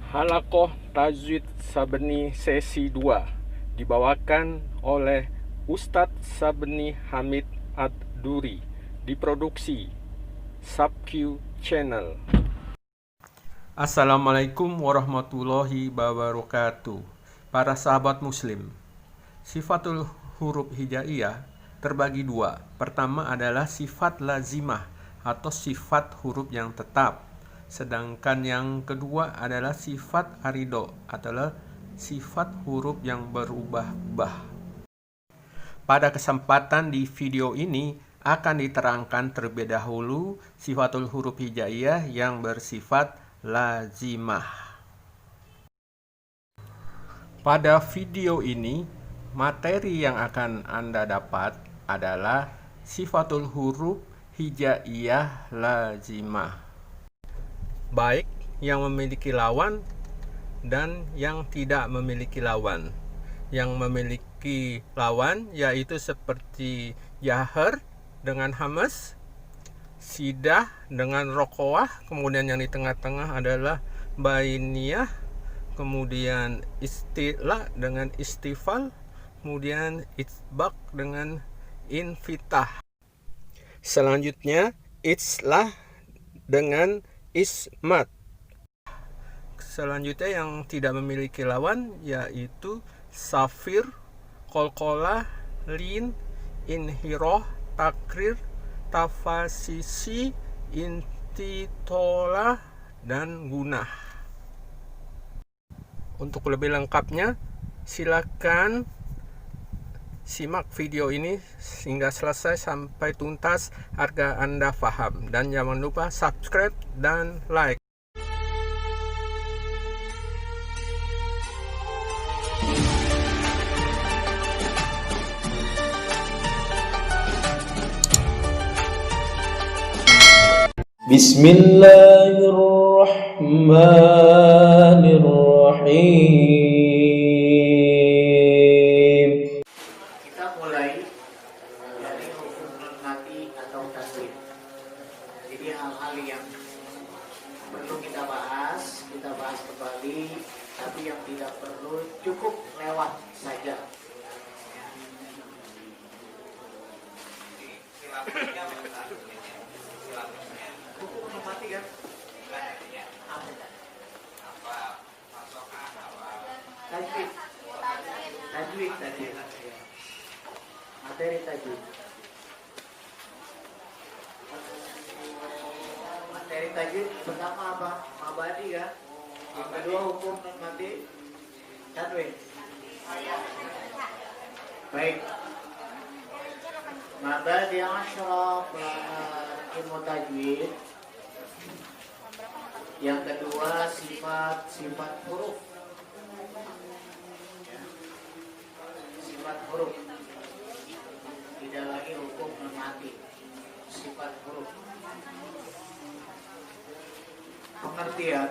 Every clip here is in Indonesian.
Halaqah Tajwid Sabeni sesi 2 dibawakan oleh Ustadz Sabeni Hamid Ad-Duri, diproduksi Subq Channel. Assalamualaikum warahmatullahi wabarakatuh. Para sahabat muslim, sifatul huruf hijaiyah terbagi dua. Pertama adalah sifat lazimah atau sifat huruf yang tetap. Sedangkan yang kedua adalah sifat arido, adalah sifat huruf yang berubah-ubah. Pada kesempatan di video ini akan diterangkan terlebih dahulu sifatul huruf hijaiyah yang bersifat lazimah. Pada video ini, materi yang akan Anda dapat adalah sifatul huruf hijaiyah lazimah, baik yang memiliki lawan dan yang tidak memiliki lawan. Yang memiliki lawan yaitu seperti jahar dengan hamas, sidah dengan rokoah, kemudian yang di tengah-tengah adalah bainiyah, kemudian istila dengan istifal, kemudian isbak dengan infitah. Selanjutnya islah dengan ismat. Selanjutnya yang tidak memiliki lawan yaitu safir, kolkolah, lin, inhiroh, takrir, tafasisi, intitolah, dan gunah. Untuk lebih lengkapnya, silakan simak video ini hingga selesai sampai tuntas agar Anda paham. Dan jangan lupa subscribe dan like. Bismillahirrahmanirrahim. Kita mulai dari hukum nun mati atau tasrif. Jadi hal-hal yang perlu kita bahas kembali, tapi yang tidak perlu cukup lewat saja. Hukum nun mati kan? Tajwid. Materi tajwid. Materi tajwid pertama apa? Mabadi kan? Yang kedua hukum nun mati tajwid. Baik. Mabadi asyraf ilmu tajwid. Yang kedua sifat huruf. Sifat huruf. Tidak lagi hukum nun mati. Sifat huruf. Pengertian.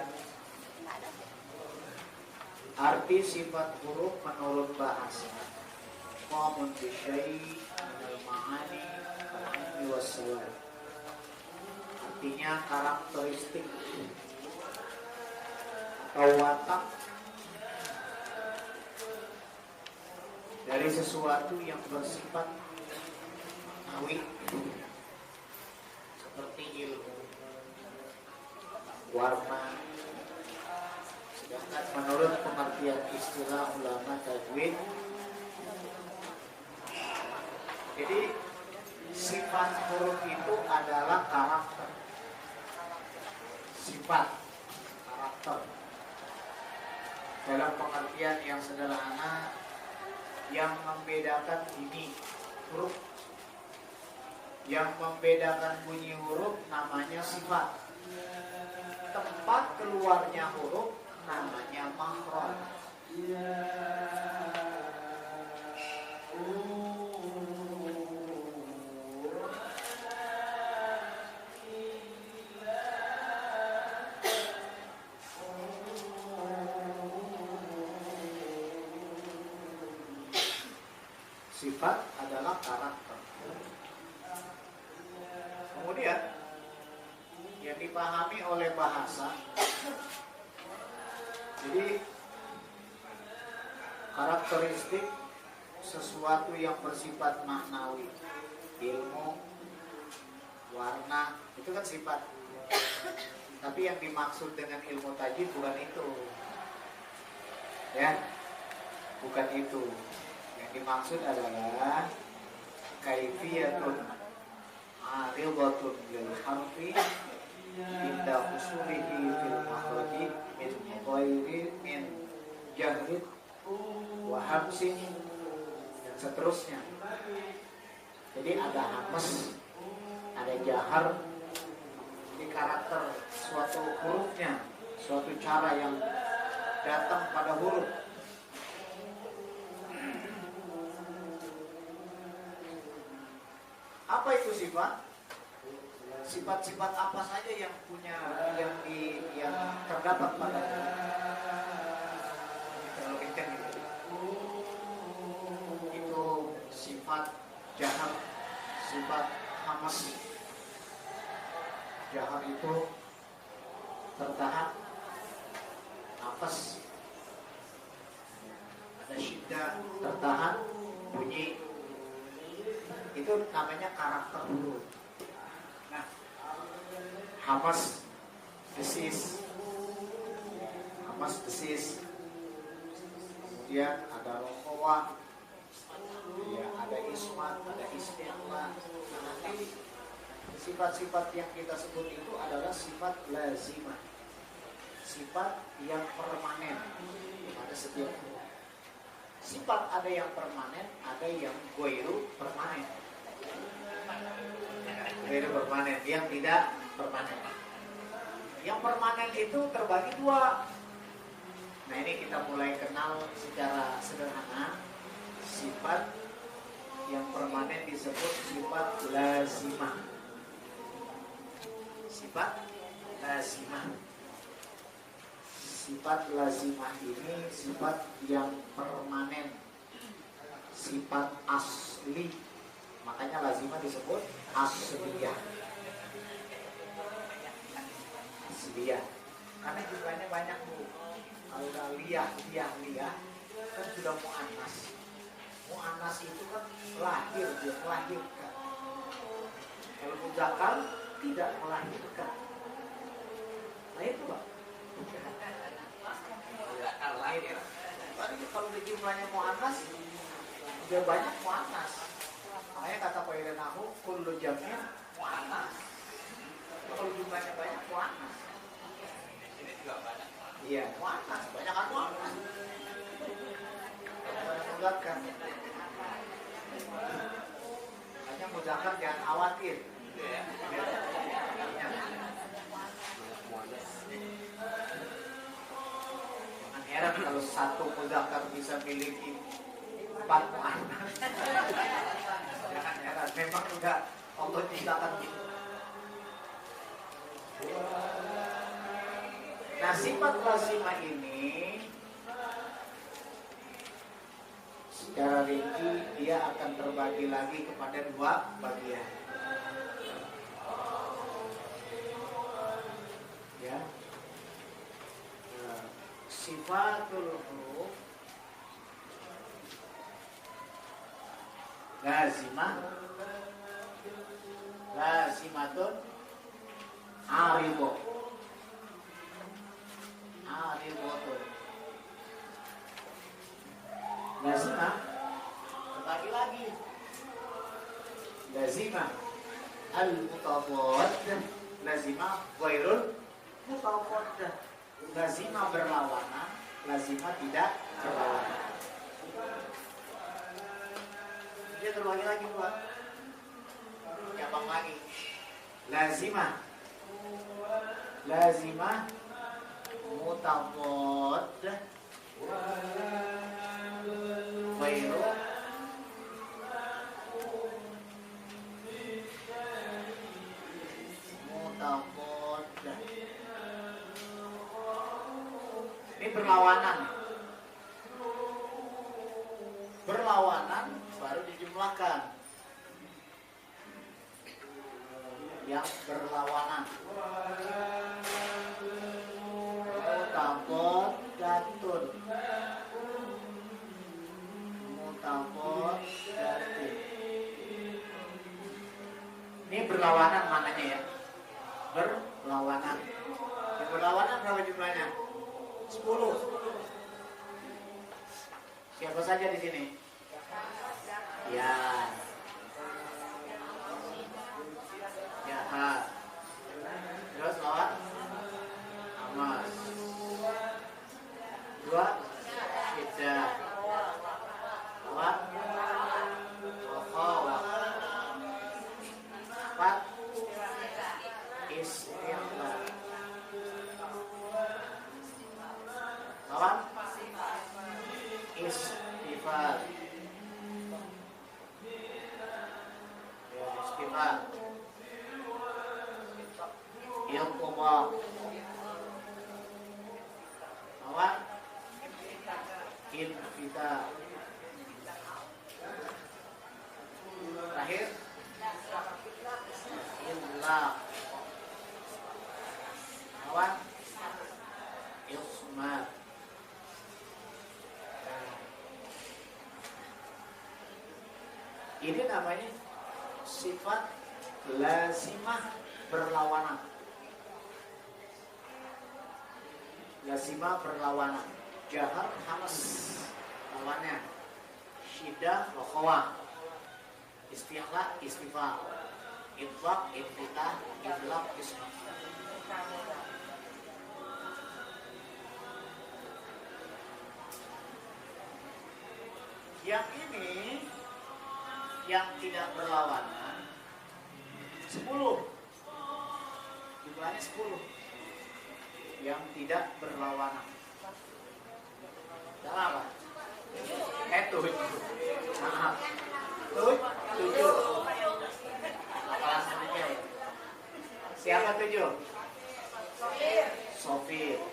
Arti sifat huruf menurut bahasa. Qamun bisyai minal ma'ani al-'ilmi was-sawab. Artinya karakteristik atau watak dari sesuatu yang bersifat mawi, seperti ilmu, warna. Sedangkan menurut pengertian istilah ulama tajwid, jadi sifat huruf itu adalah karakter. Sifat karakter dalam pengertian yang sederhana, yang membedakan ini huruf, yang membedakan bunyi huruf namanya sifat. Tempat keluarnya huruf namanya makhraj. Sifat adalah karakter. Kemudian yang dipahami oleh bahasa Jadi karakteristik sesuatu yang bersifat maknawi, ilmu, warna, itu kan sifat. Tapi yang dimaksud dengan ilmu tajwid bukan itu, ya, bukan itu. Yang dimaksud adalah kaifiyatun aridatun lil harfi inda usulihi fil makhraji min ghairi min jahrid wa hamsin dan seterusnya. Jadi ada hamas, ada jahar di karakter suatu hurufnya, suatu cara yang datang pada huruf. Apa itu sifat? Sifat-sifat apa saja yang punya yang terdapat pada terlalu kencang itu sifat jahar, sifat hamas. Jahar itu tertahan, nafas, ada syiddah, tertahan, bunyi. Itu namanya karakter huruf. Nah, hamas, desis, hamas, desis. Kemudian ada rokowa, ya, ada ismat, ada isti'la. Nah, nanti sifat-sifat yang kita sebut itu adalah sifat lazimah, sifat yang permanen pada setiap huruf. Sifat ada yang permanen, ada yang ghairu permanen. Ghairu permanen, yang tidak permanen. Yang permanen itu terbagi dua. Nah, ini kita mulai kenal secara sederhana. Sifat yang permanen disebut sifat lazimah. Sifat lazimah. Sifat lazimah ini sifat yang permanen, sifat asli. Makanya lazimah disebut asliyah. Asliyah. Karena jumlahnya banyak, Bu. Kalau udah liyah kan sudah mu'annas. Mu'annas itu kan lahir, dia melahirkan. Kalau muzakkar tidak melahirkan. Nah itu, Pak. Lain ya. Kalau jumlahnya mu'annas, udah banyak mu'annas. Makanya kata Pak Irenahu, kullu jam'in mu'annas. Kalau jumlahnya banyak mu'annas. Ini juga banyak. Iya, mu'annas, banyak kan mu'annas. Banyak muzakkar. Makanya muzakkar jangan khawatir. Heran kalau satu muzakkar bisa miliki 4 mu'annas. Jangan heran, memang enggak Allah ciptakan gitu. Nah, sifat lazimah ini secara rinci dia akan terbagi lagi kepada 2 bagian. Ya. Sifatul huruf lazimah, lazimatun aribo, aribotun. Lazimah terbagi lagi. Lazimah al-mutawad, lazimah ghairul mutawad. Lazimah berlawanan, lazimah tidak berlawanan. Dia terbagi lagi, buat cabang lagi. Lazimah, lazimah mutawad, ghairu mutawad. Ini berlawanan. Berlawanan baru dijumlahkan. Yang berlawanan. Mutawad berapa jumlahnya? 10. Siapa saja di sini? Ya. Jahat. Terus lawan? Amas. 2. Syiddah. 2. Wakhawah. 4. Istighfar. Lawan? Istighfar. Ya, istighfar. Iqtibah. Lawan? Infitah. Terakhir? Imlaq. Lawan? Ismat. Ini namanya sifat lazimah berlawanan. Lazimah berlawanan. Jahar hamas lawannya. Syiddah wakhawah. Istighla istighfar. Itlaq infitah. Imlaq ismat. Yang ini yang tidak berlawanan 10. Jumlahnya 10. Yang tidak berlawanan. Dalam apa? 7. Maaf. 7. Apalah sebenarnya? Siapa 7? Sofir.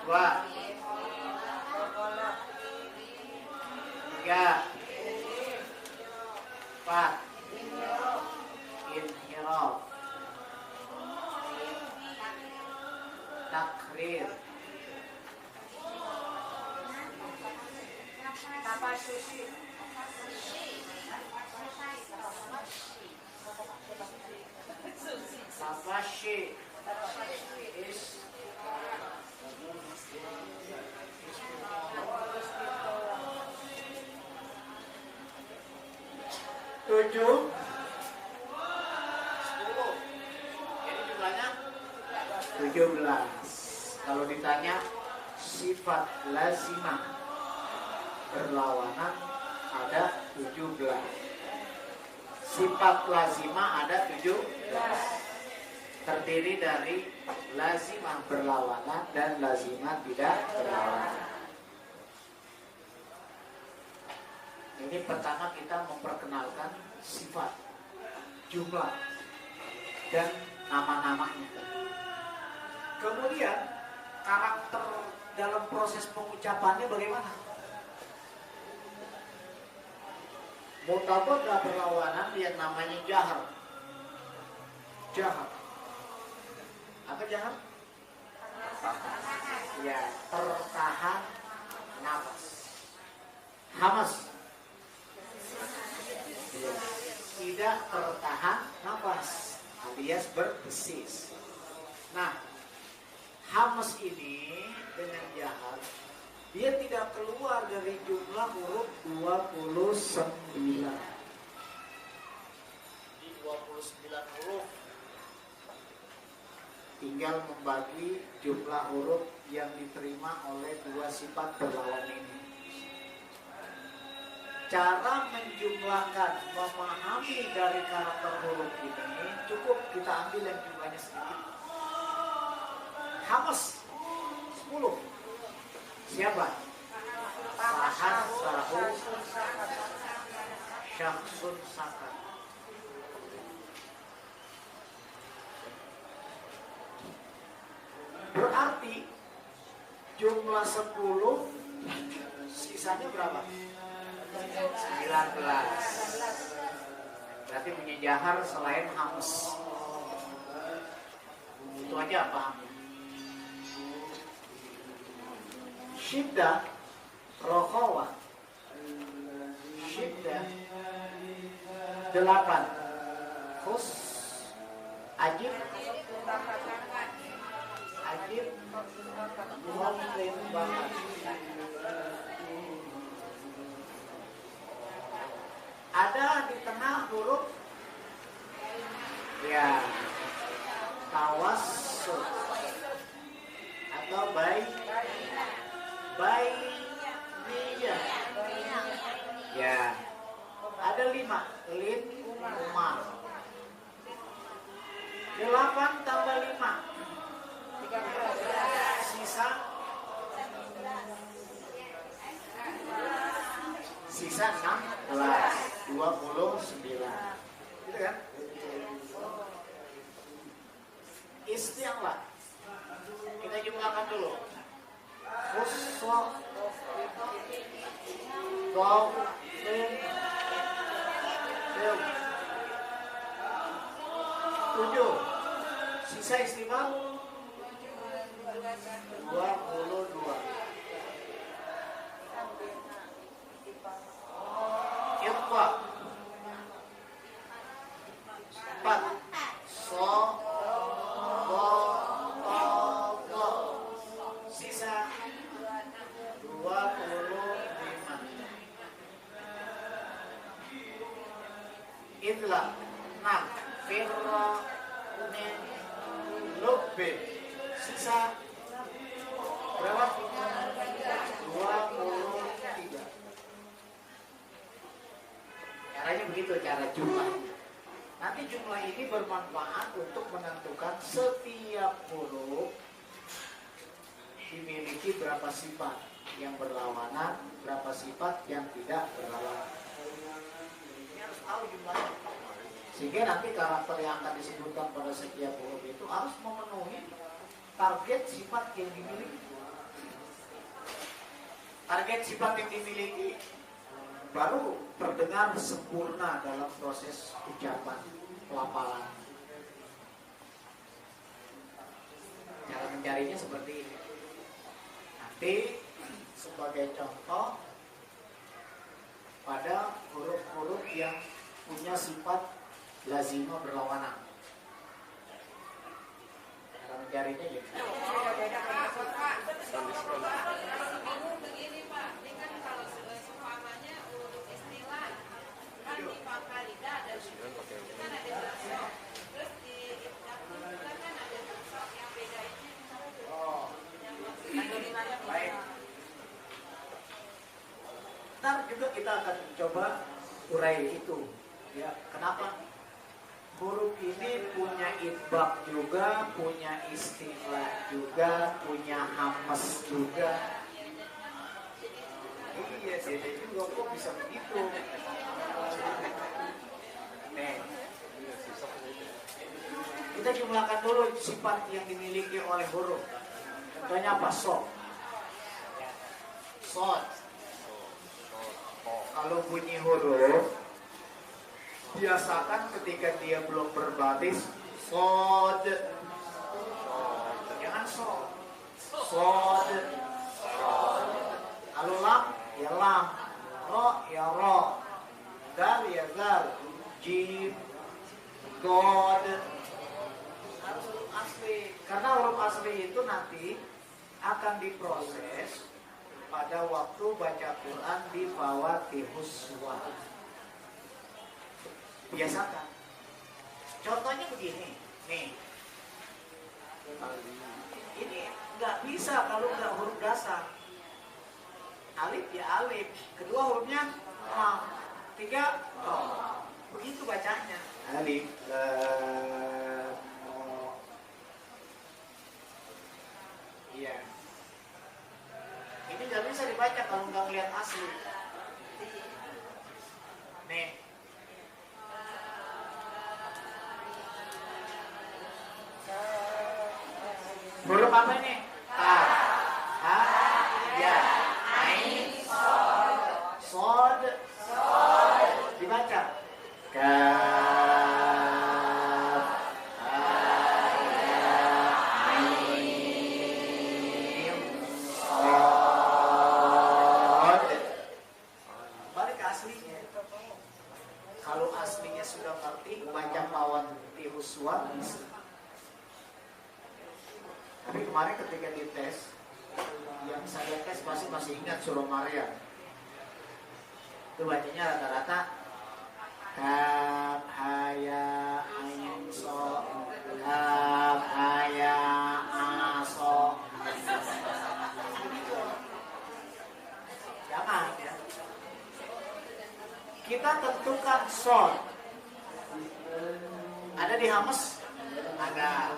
Dua. 3. 4. Inhiraf. Takrir. Tafashi. Tujuh, 10. Jadi jumlahnya 17. Kalau ditanya sifat lazimah berlawanan ada 17. Sifat lazimah ada 17. Terdiri dari lazimah berlawanan dan lazimah tidak berlawanan. Ini pertama kita memperkenalkan sifat, jumlah, dan nama-namanya. Kemudian karakter dalam proses pengucapannya bagaimana? Mutabadah berlawanan yang namanya jahar. Jahar. Apa jahar? Ya, tertahan nafas. Hamas. Tidak tertahan nafas alias berdesis. Nah, hamas ini dengan jahar dia tidak keluar dari jumlah huruf 29. Di 29 huruf tinggal membagi jumlah huruf yang diterima oleh dua sifat berlawan ini. Cara menjumlahkan, memahami dari karakter huruf ini cukup kita ambil yang jumlahnya sedikit. Hamas 10. Siapa? Sahat, sahu, syaksun, sakat. Berarti jumlah 10 sisanya berapa? 19. Berarti punya jahar selain hamas. Itu aja paham. Syiddah, rokhawah. Syiddah 8. Fus, ajib, ajib, mungkin banget. Ada di tengah huruf ya tawassul atau bainiyah. Ya. Ada 5, lin, umar. 8 tambah 5. Sisa 16, 29. Gitu kan? Isti'la. Kita jumlahkan dulu. Fusso, dom, lin, 7. Sisa istimewa 22. Ikhfa 4. So do to. Sisa 25. Idlah 6. Firra min lubbin. Sisa berapa? 23. Caranya begitu, cara jumlah. Nanti jumlah ini bermanfaat untuk menentukan setiap huruf dimiliki berapa sifat yang berlawanan, berapa sifat yang tidak berlawanan. Ini harus tahu jumlahnya. Sehingga nanti karakter yang akan disebutkan pada setiap huruf itu harus memenuhi target sifat yang dimiliki. Target sifat yang dimiliki baru terdengar sempurna dalam proses ucapan, pelafalan. Cara mencarinya seperti ini. Nanti sebagai contoh pada huruf-huruf yang punya sifat lazimah berlawanan. Cara mencarinya gitu. Begini Pak, ini kan kalau seumpamanya huruf istilah kan di Fakalida ada kan ada dasar, terus di Ibnul kan ada dasar yang beda ini. Oh, baik. Ntar juga kita akan coba urai itu. Ya, kenapa? Huruf ini punya itbaq juga, punya istilah juga, punya hamas juga. Iya, beda juga kok bisa begitu. Nih, kita jumlahkan dulu sifat yang dimiliki oleh huruf. Contohnya apa? So. Sod. Kalau bunyi huruf, biasakan ketika dia belum berbaris, sod. Jangan so. Sod. Kalau lam, ya lam. Ro, ya ro. Dal, ya dal. Jim, god. Harus huruf asli. Karena huruf asli itu nanti akan diproses pada waktu baca Quran di Fawatihus Suwar. Biasakan. Contohnya begini, nih. Ini nggak bisa kalau nggak huruf dasar. Alif ya alif, kedua hurufnya lam, 3 ro. Begitu bacanya. Alif, lam, ro. Iya. Ini nggak bisa dibaca kalau nggak ngeliat asli. Nih. Huruf apa ini? Ta, ha, ya, ain, sod, dibaca. Kaf, ha, ya, ain, sod. Balik ke aslinya. Kalau aslinya sudah ngerti, bajak lawan Tihuswa bisa. Tapi kemarin ketika dites, yang saya tes masih ingat surah Maryam. Itu bacanya rata-rata kaf haya ain so kaf haya aso. Jangan ya. Kita tentukan son. Ada di Hamas? Ada.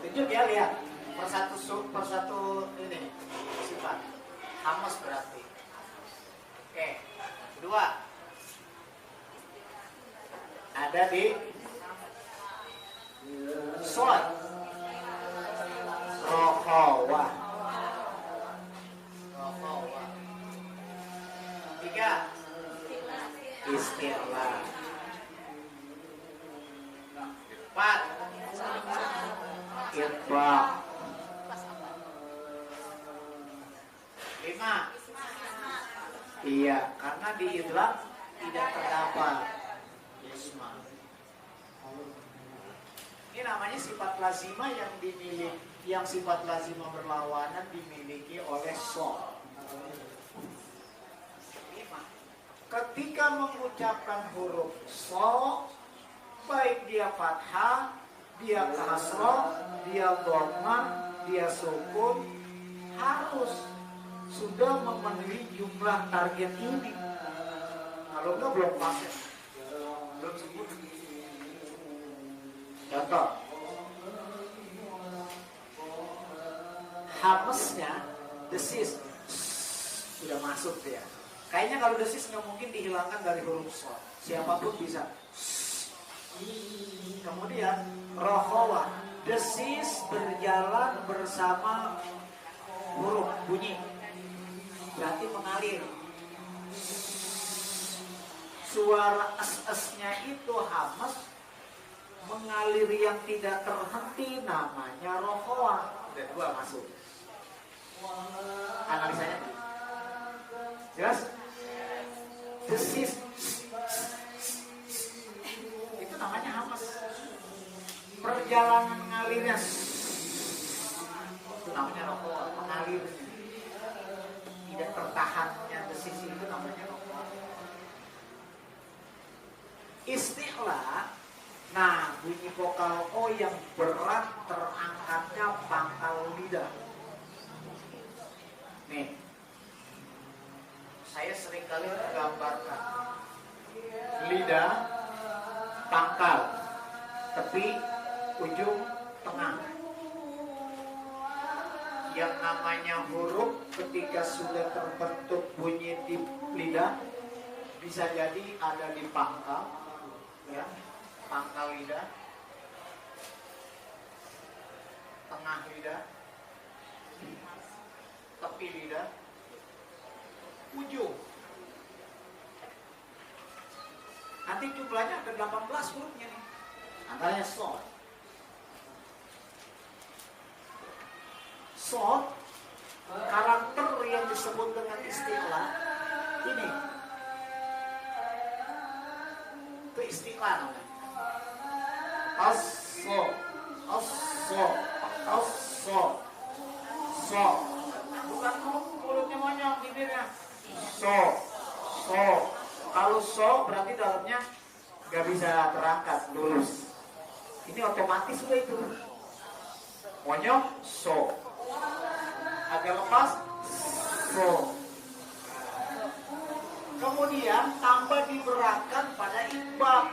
Tunjuk ya, lihat. Persatu ini sifat. Hamas berarti. Oke. Kedua. Ada di son. Rohawah. Tiga. Istilah. 4. Irba. 5. Iya, karena di idlaq tidak terdapat isma. Ini namanya sifat lazimah yang sifat lazimah berlawanan dimiliki oleh so. Ketika mengucapkan huruf so, baik dia fathah, dia kasroh, dia dhamma, dia sukun, harus sudah memenuhi jumlah target ini. Kalau enggak belum pasir, belum sebut. Contoh, hamesnya desis sudah masuk dia. Kayaknya kalau desis nggak mungkin dihilangkan dari huruf so. Siapapun bisa. Kemudian rohawah, desis berjalan bersama huruf bunyi, berarti mengalir. Suara es-esnya itu hamas mengalir yang tidak terhenti, namanya rohawah. Udah 2 masuk. Analisanya jelas? Desis itu namanya hamas. Perjalanan mengalirnya itu namanya rohawah, mengalir. Tidak tertahannya desis itu namanya rohawah. Istilah, nah bunyi vokal O yang berat terangkatnya pangkal lidah. Nih, saya seringkali menggambarkan lidah, pangkal, tepi, ujung, tengah. Yang namanya huruf ketika sudah terbentuk bunyi di lidah, bisa jadi ada di pangkal, ya, pangkal lidah, tengah lidah, tepi lidah, ujung. Nanti jumlahnya ada 18 hurufnya nih. Antaranya shod. Shod, karakter yang disebut dengan istilah ini. Itu istilah namanya. As-so, as-so, as-so, so. Bukan mulutnya monyong, bibirnya. So. Kalau so berarti dalamnya nggak bisa terangkat, lurus. Ini otomatis sudah itu. Monyong, so. Agak lepas, so. Kemudian tambah diberatkan pada iqbal.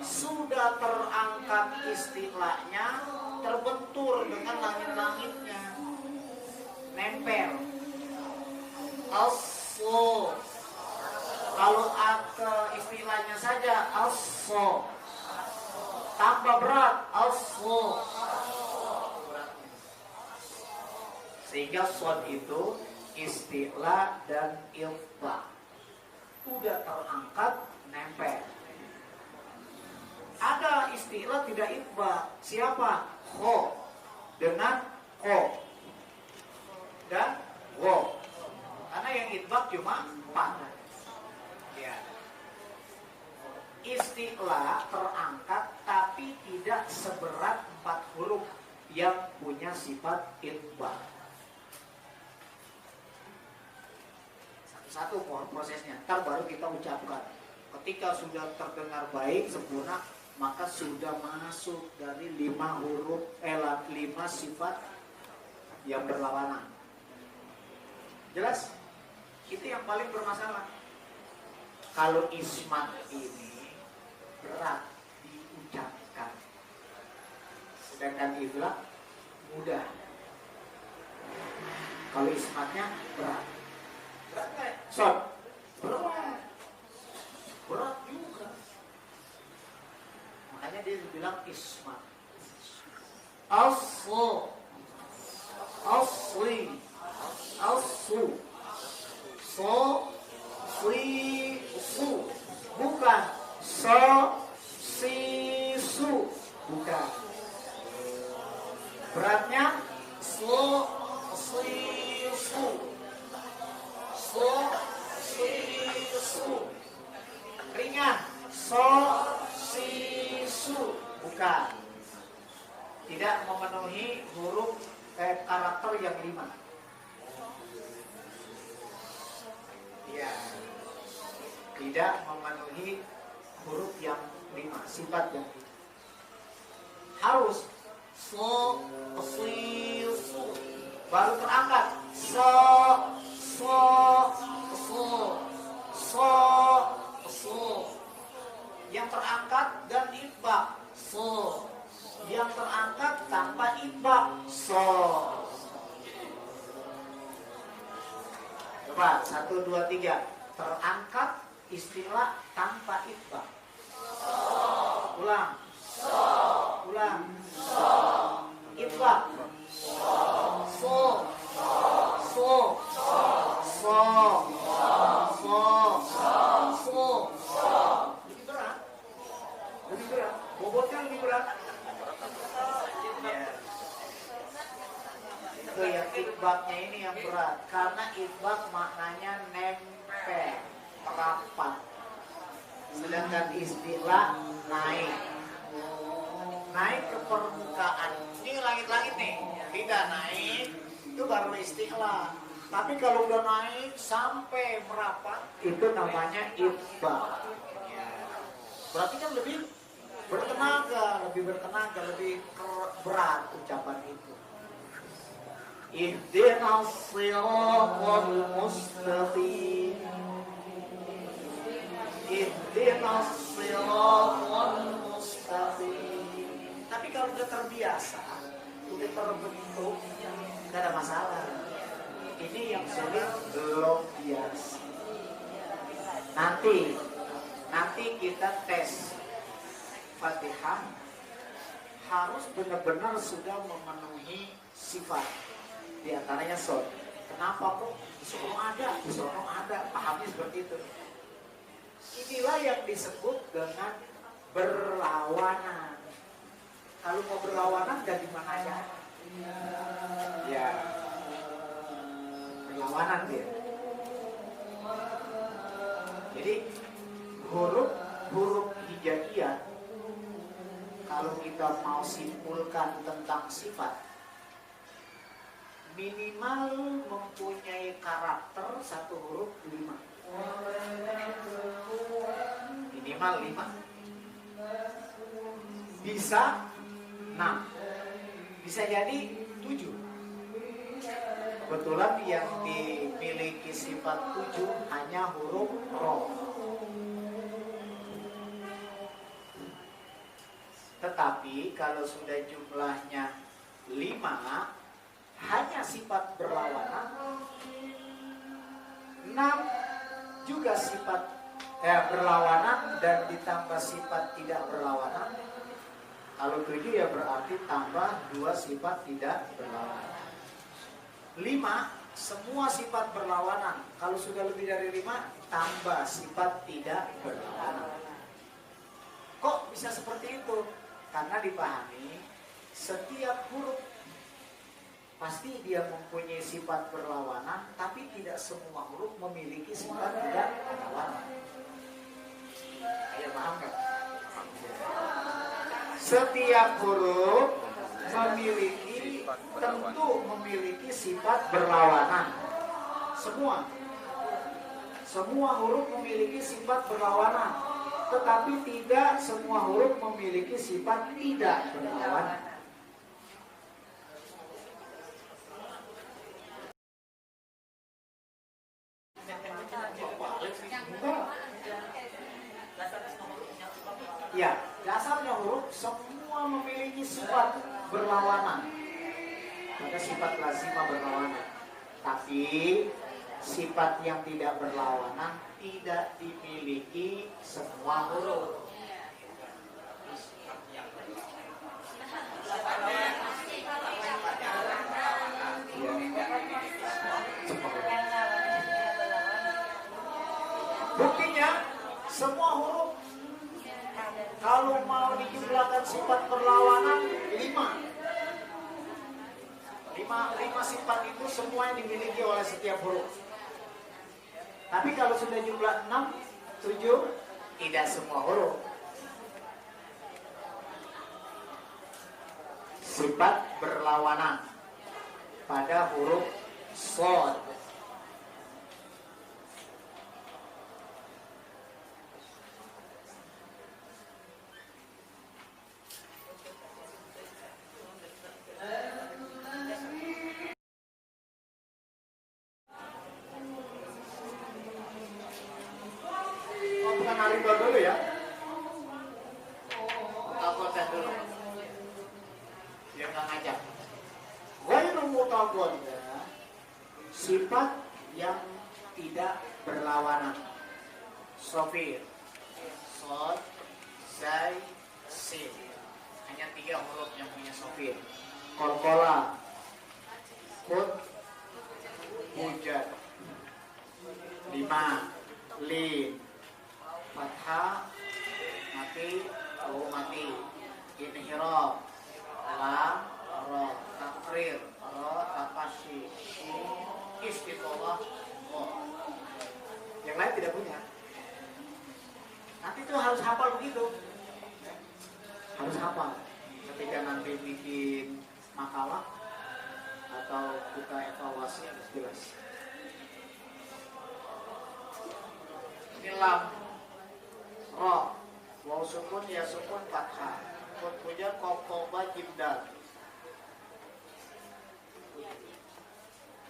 Sudah terangkat istilahnya, terbentur dengan langit-langitnya, nempel. Aso. Kalau istilahnya saja aso, tambah berat aso. Sehingga shod itu istilah dan ilfa. Udah terangkat, nempel. Ada istilah tidak ilfa. Siapa? Kho dengan ko dan wo. Karena yang itbaq cuma 4. Ya. Isti'la terangkat tapi tidak seberat 4 huruf yang punya sifat itba. Satu-satu prosesnya, ntar baru kita ucapkan. Ketika sudah terdengar baik, sempurna, maka sudah masuk dari 5 huruf, 5 sifat yang berlawanan. Jelas? Itu yang paling bermasalah. Kalau ismat ini berat diucapkan, sedangkan iflah mudah. Kalau ismatnya berat, berat nggak? Berat juga. Makanya dia bilang ismat. Asli, su, bukan su, bukan. Beratnya su, ringan su, bukan. Tidak memenuhi huruf karakter yang 5. Ya, tidak memenuhi huruf yang 5, sifat yang 5. Harus so, baru terangkat so, yang terangkat dan itbaq so, yang terangkat tanpa itbaq so. Coba 1, 2, 3. Terangkat istilah tanpa itbaq. Ulang. Itbaq. So. Lebih berat. Bobotnya lebih berat. Itu yang itbaqnya ini yang berat. Karena itbaq maknanya nempel, merapat. Sedangkan istilah naik ke permukaan. Ini langit-langit nih, tidak naik, itu baru istilah. Tapi kalau udah naik sampai merapat, itu namanya itbaq. Berarti kan lebih bertenaga, lebih berat ucapan itu. Ihdinas siratal mustaqim. Ihdinas siratal mustaqim. Tapi kalau udah terbiasa, udah terbentuk, nggak ada masalah. Ini yang sulit belum biasa. Nanti kita tes Fatihah harus benar-benar sudah memenuhi sifat. Di antaranya shod. Kenapa kok di sono ada, pahamnya seperti itu. Inilah yang disebut dengan berlawanan. Kalau mau berlawanan dan di mana aja? Ya, berlawanan dia. Jadi huruf hijaiyah, kalau kita mau simpulkan tentang sifat, minimal mempunyai karakter 1 huruf 5. Minimal 5. Bisa 6. Bisa jadi 7. Kebetulan yang dimiliki sifat 7 hanya huruf ro. Tetapi kalau sudah jumlahnya 5, hanya sifat berlawanan, 6 juga sifat berlawanan dan ditambah sifat tidak berlawanan. Kalau 7 ya berarti tambah 2 sifat tidak berlawanan. 5 semua sifat berlawanan. Kalau sudah lebih dari 5 tambah sifat tidak berlawanan. Kok bisa seperti itu? Karena dipahami setiap huruf pasti dia mempunyai sifat berlawanan, tapi tidak semua huruf memiliki sifat tidak berlawanan. Ayo paham nggak? Setiap huruf tentu memiliki sifat berlawanan. Semua huruf memiliki sifat berlawanan, tetapi tidak semua huruf memiliki sifat tidak berlawanan. Ya, dasarnya huruf semua memiliki sifat berlawanan. Ada sifat lazimah berlawanan. Tapi sifat yang tidak berlawanan tidak dimiliki semua huruf. Buktinya semua huruf kalau mau dijumlahkan sifat berlawanan 5 sifat itu semua yang dimiliki oleh setiap huruf. Tapi kalau sudah jumlah 6, 7, tidak semua huruf. Sifat berlawanan pada huruf shad. Dulu ya, mutagodah dulu, biar nggak ngajak. Ghairu mutagodah, sifat yang tidak berlawanan. Shofir, shad, zai, sin, hanya 3 huruf yang punya shofir. Qalqalah, kun, hujat. 5, lin, fathah, mati, mati, inhirab, lam, ra, takrir, ra, tafashi, istiqomah, yang lain tidak punya. Nanti itu harus hafal begitu, harus hafal. Ketika nanti bikin makalah atau kita evaluasi harus jelas. Ini lam, ra, waw sukun, ya sukun, fathah, kun punya kokoba jimdal.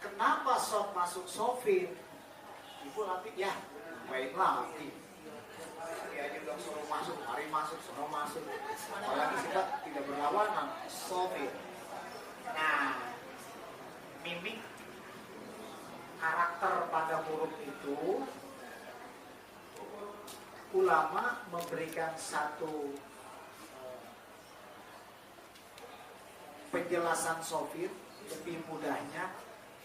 Kenapa sok masuk sofir? Ibu latih ya, baiklah latih. Dia aja udah suruh masuk, mari masuk, suruh masuk. Apalagi sifat tidak berlawanan, sofir. Nah, mimik karakter pada huruf itu, ulama memberikan satu penjelasan sofir lebih mudahnya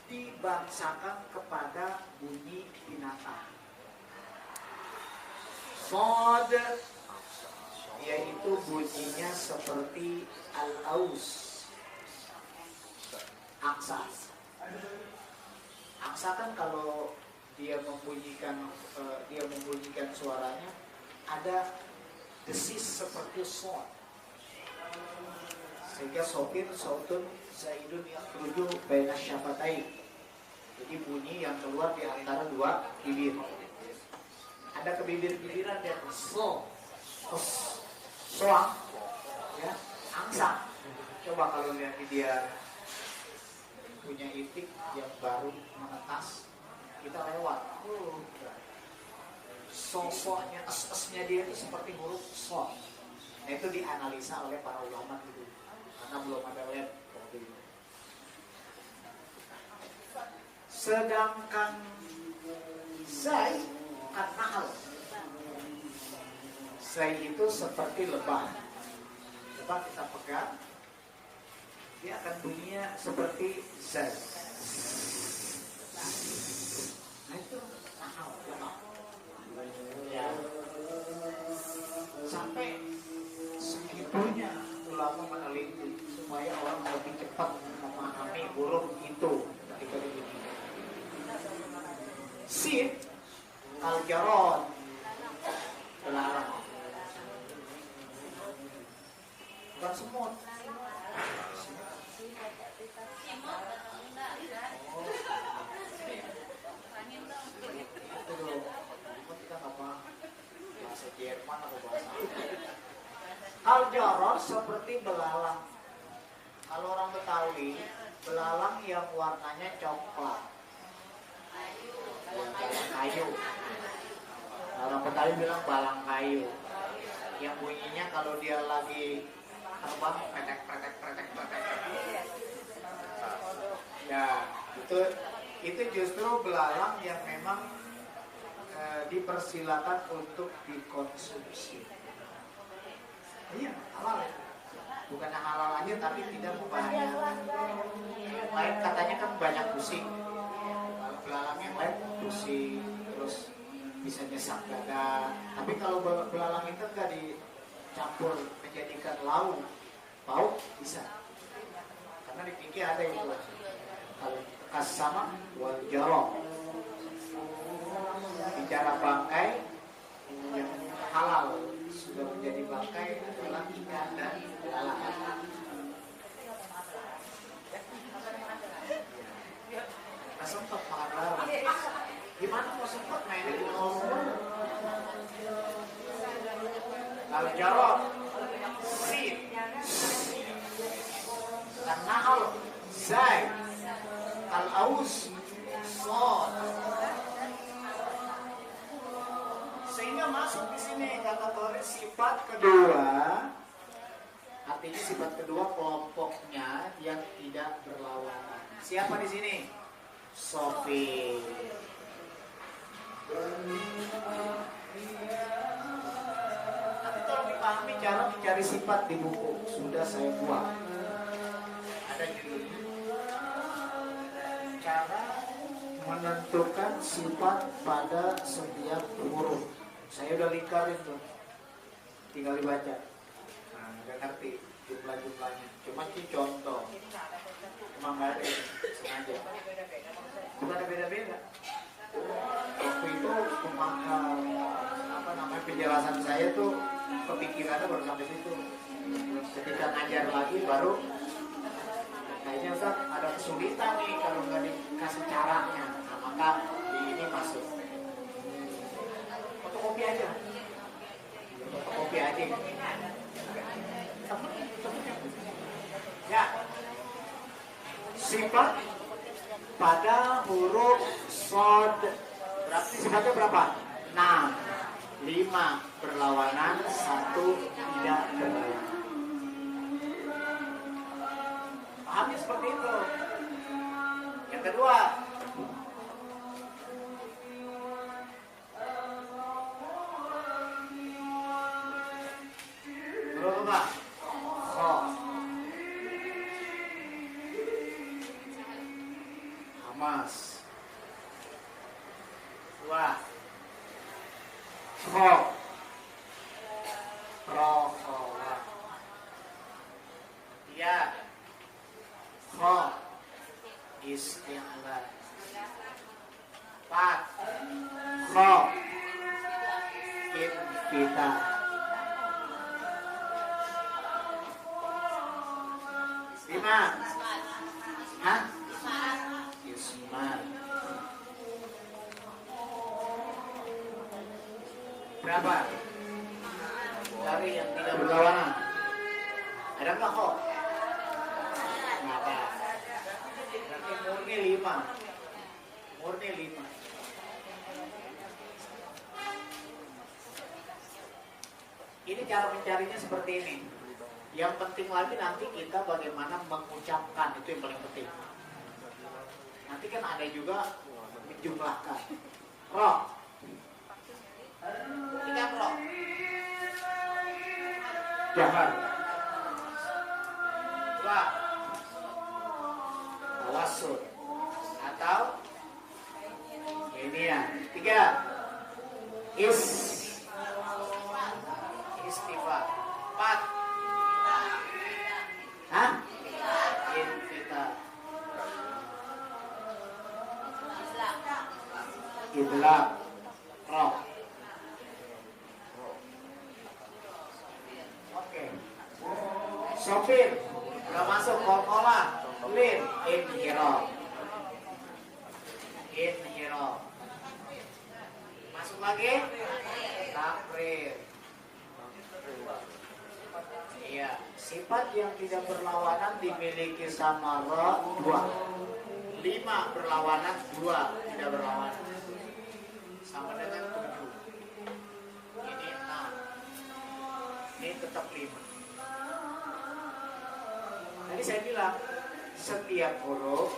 dibangsakan kepada bunyi binatang. Shad yaitu bunyinya seperti al-aus, angsa. Angsa kan kalau dia membunyikan suaranya ada desis seperti shad, sehingga sofir sautun zaidun yang tujuh baina syafatain. Jadi bunyi yang keluar di antara 2 bibir. Ada ke bibir-bibiran dia soang, ya, angsa. Coba kalau lihat dia punya itik yang baru menetas, kita lewat. Sosoknya, es-esnya dia itu seperti huruf shad. Nah, itu dianalisa oleh para ulama dulu, karena belum ada lab. Sedangkan zai an-nahl, zai itu seperti lebah. Coba kita pegang, dia akan bunyinya seperti zai. Nah itu nahl, lebah. Ya. Sampai segitunya ulama meneliti supaya orang lebih cepat memahami huruf itu ketika dibunyikan. Sin al-jarod, terlarang. bukan semut. Itu dong. Kita nggak paham bahasa Jerman atau bahasa apa. Al-jarad seperti belalang. Kalau orang Betawi, belalang yang warnanya coklat. Balang kayu. Orang Betawi bilang balang kayu. Yang bunyinya kalau dia lagi terbang pretek. Ya, itu justru belalang yang memang dipersilakan untuk dikonsumsi. Iya, halal. Bukan halal aja tapi tidak membahayakan. Yang lain katanya kan banyak pusing. Kalau belalang yang lain pusing, terus bisa nyesak dada. Tapi kalau belalang itu nggak dicampur menjadikan lauk bisa. Karena di pinggir ada itu. Kalau kasama wal jarad. Bicara bangkai yang halal sudah menjadi bangkai adalah ikan dan belalang. Nah, sempat makan belalang. Gimana mau sempat mainin di nomor? Al-jarad, sin, al-nahl, zai, al-aus, sod. Sehingga masuk di sini kategori sifat kedua. Artinya sifat kedua kelompoknya yang tidak berlawanan. Siapa di sini? Sofi. Nanti tolong dipahami cara mencari sifat di buku. Sudah saya buat. Ada judulnya. Cara menentukan sifat pada setiap huruf. Saya udah lingkarin tuh. Tinggal dibaca. Nah, nggak ngerti jumlah-jumlahnya. Cuma ini contoh. Emang nggak ada sengaja. Bukan ada beda-beda. Waktu itu penjelasan saya tuh kepikirannya baru sampai situ. Ketika ngajar lagi baru kayaknya Ustaz ada kesulitan nih kalau nggak dikasih caranya. Nah, maka di ini masuk. Fotokopi aja. Ya. Sifat pada huruf shad. Berarti sifatnya berapa? 6. 5 berlawanan, 1 tidak berlawanan. Pahamnya seperti itu. Yang kedua, berapa? Kho. Hamas. 2. Kho. Rokola. 3. Kho. Istiqlal. 4. Kho. Infitar. 5. Hah? Ismat. Berapa? Dari yang tidak berlawanan. Ada nggak kok? Nggak ada. Berarti murni 5. Murni 5. Ini cara mencarinya seperti ini. Yang penting lagi nanti kita bagaimana mengucapkan, itu yang paling penting. Nanti kan ada juga menjumlahkan. Roh. 3 roh. Jahar. 2. Tawassul. Atau ini ya. 3. Istighfar. 4. Hah? Infitar. Idlaq. Roh. Oke. Sopir. Udah masuk kolkola. Lin. Inhiraf. Inhiraf. Masuk lagi. Takrir. Iya. Sifat yang tidak berlawanan dimiliki sama roh 2. 5 berlawanan, 2 tidak berlawanan. Sama dengan 7. Ini 6. Ini tetap 5. Tadi saya bilang setiap huruf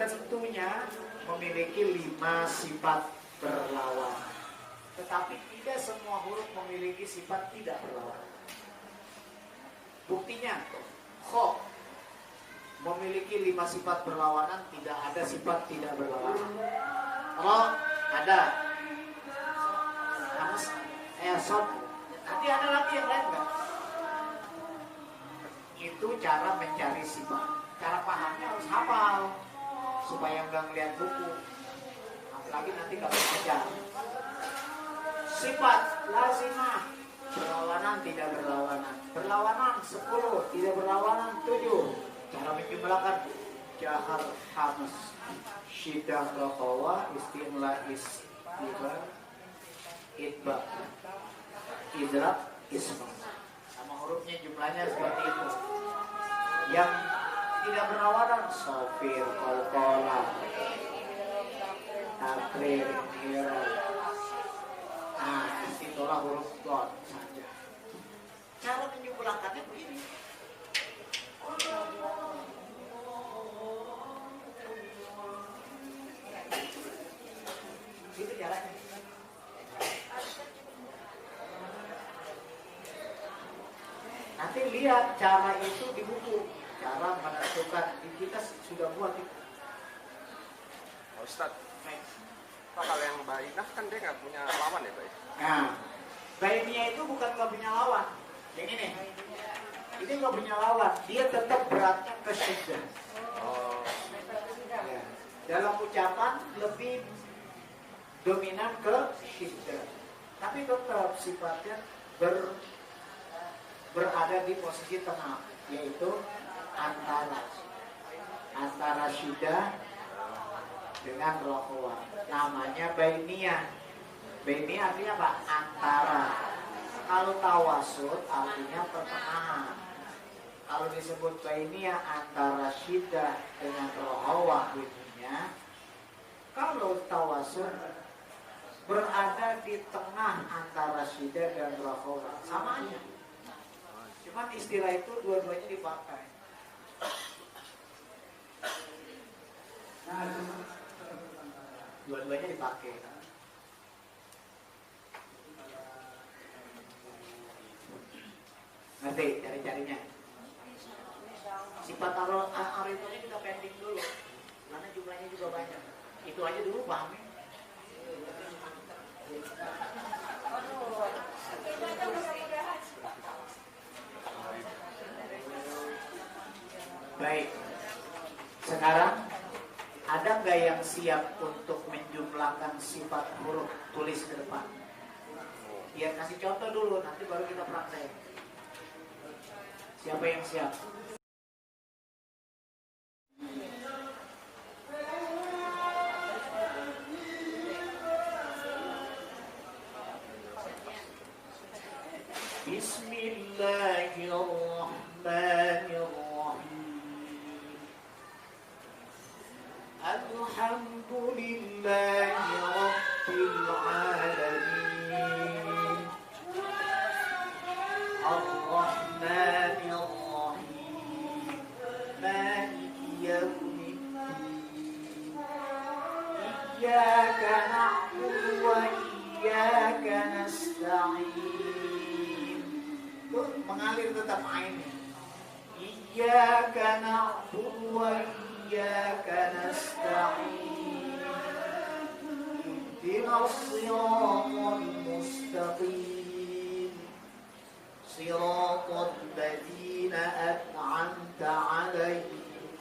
tentunya memiliki 5 sifat berlawanan. Tetapi tidak semua huruf memiliki sifat tidak berlawanan. Buktinya, kho memiliki 5 sifat berlawanan, tidak ada sifat tidak berlawanan. Ro ada. Hamas, sob. Nanti ada lagi yang lain nggak? Itu cara mencari sifat. Cara pahamnya harus hafal supaya nggak ngeliat buku. Apalagi nanti kalau baca. Sifat lazimah berlawanan tidak berlawanan. Berlawanan 10, tidak berlawanan 7. Cara menjumlahkan jahar hamas syidah raqawa istimla istibar itba idrak isma. Sama hurufnya jumlahnya seperti itu. Yang tidak berlawanan sofir, qalqala, takrir, hira. Nah, itulah huruf dot saja. Cara menjumlahkannya begini. Itu caranya. Nanti lihat cara itu di buku. Cara menentukan. Kita sudah buat itu. Ustaz, kalau yang bainah kan dia nggak punya lawan ya, Pak? Nah, bainnya itu bukan nggak punya lawan. Yang ini. Ini nggak punya lawan. Dia tetap beratnya ke syiddah. Oh. Ya. Dalam ucapan lebih dominan ke syiddah. Tapi tetap sifatnya berada di posisi tengah, yaitu antara syiddah dengan rohwa. Namanya bainiyah. Bainiyah artinya apa? Antara. Kalau tawasud artinya pertengahan. Kalau disebut bainiyah antara syiddah dengan rohwa bunyinya. Kalau tawasud berada di tengah antara syiddah dan rohwa, sama aja. Cuman istilah itu dua-duanya dipakai. Dua-duanya dipakai. Nanti cari-carinya. Sifat arifnya kita pending dulu, karena jumlahnya juga banyak. Itu aja dulu pahami. Baik. Sekarang ada nggak yang siap untuk menjumlahkan sifat huruf tulis ke depan? Biar kasih contoh dulu, nanti baru kita praktek. Siapa yang siap? Bismillahirrahmanirrahim. Alhamdulillahi Rabbil Alamin. Ar-Rahmanir-Rahim. Maliki Yawmiddin. Iyyaka na'budu wa iyyaka nasta'in. Tuh, mengalir tetap ainnya. Iyyaka na'budu wa iyyaka nasta'in. Ihdinas siratal mustaqim. Siratal ladzina an'amta 'alaihim.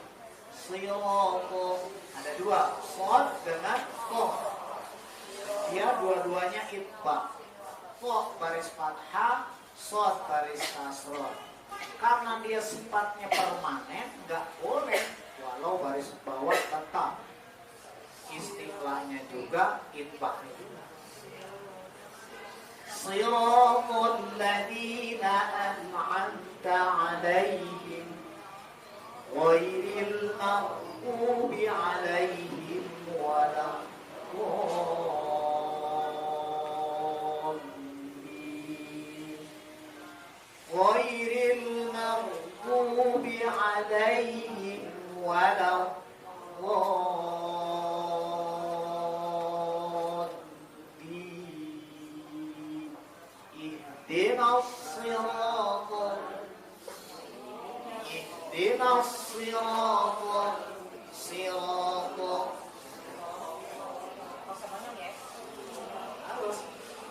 Siratal, ada dua, shad dengan tha. Dia dua-duanya itba. Tha baris fathah, shad baris kasrah. karena dia sifatnya permanen, nggak boleh walau baris bawah tetap istilahnya juga itbah. Siratal ladzina an'amta 'alaihim ghairil maghdubi 'alaihim waladdallin. Ghairil maghdubi 'alaihim waladdallin. Ihdinas siratal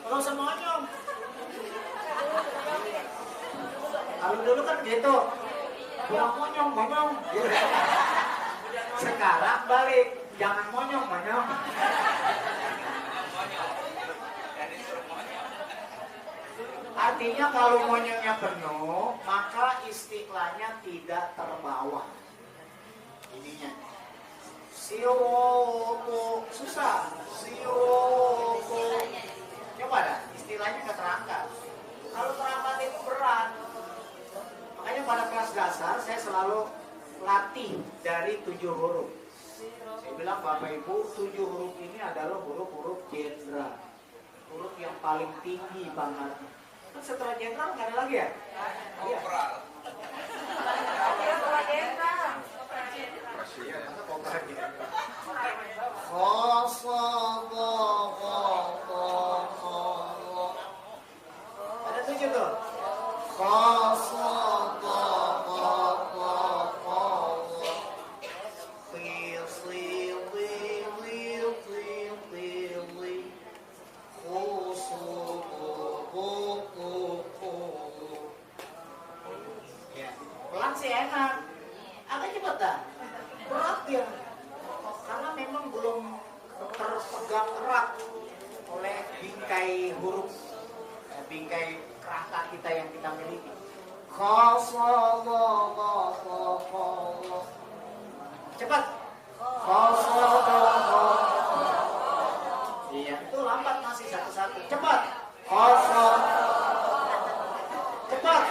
Kalau semuanya kalau dulu kan gitu, jangan monyong. Sekarang balik, jangan monyong. Artinya kalau monyongnya penuh, maka istilahnya tidak terbawa. Ininya. Sioko susah. Sioko. Coba dah, istilahnya nggak terangkat. Kalau terangkat itu berat. Makanya pada kelas dasar saya selalu latih dari 7 huruf. Saya bilang Bapak Ibu, 7 huruf ini adalah huruf-huruf jendral. Huruf yang paling tinggi banget. Kan setelah jendral nggak ada lagi ya? Iya. Ada 7 tuh. Pelan sih enak, agak cepat dah, berat dia, karena memang belum terpegang erat oleh bingkai huruf, bingkai kerangka kita yang kita miliki. Cepat. Iya, itu lambat masih satu-satu. Cepat. Cepat.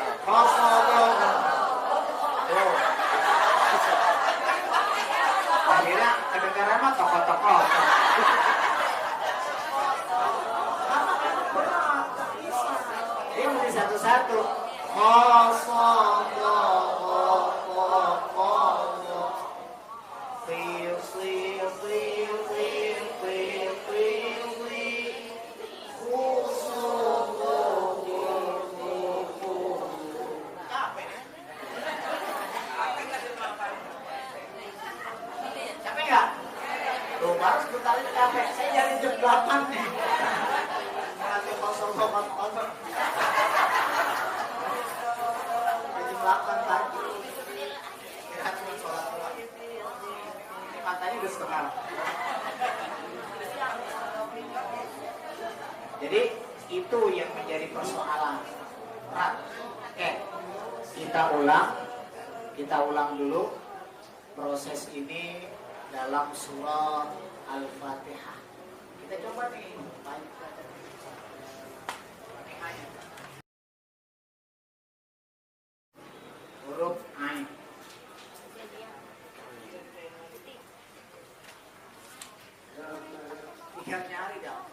Akhirnya kedengaran mah tokoh-tokoh. Karena memang berat, tak bisa. Dia mesti satu-satu. Capek nggak? Tuh, baru sebentar ini capek. Saya dari jam 8 nih. Nanti kosong. Jam 8 pagi. Kira cuma sholat doang. Ini matanya udah setengah. Jadi itu yang menjadi persoalan. Oke, kita ulang dulu proses ini dalam surah Al-Fatihah. Kita coba nih. Huruf Ain. Tinggal nyari dah.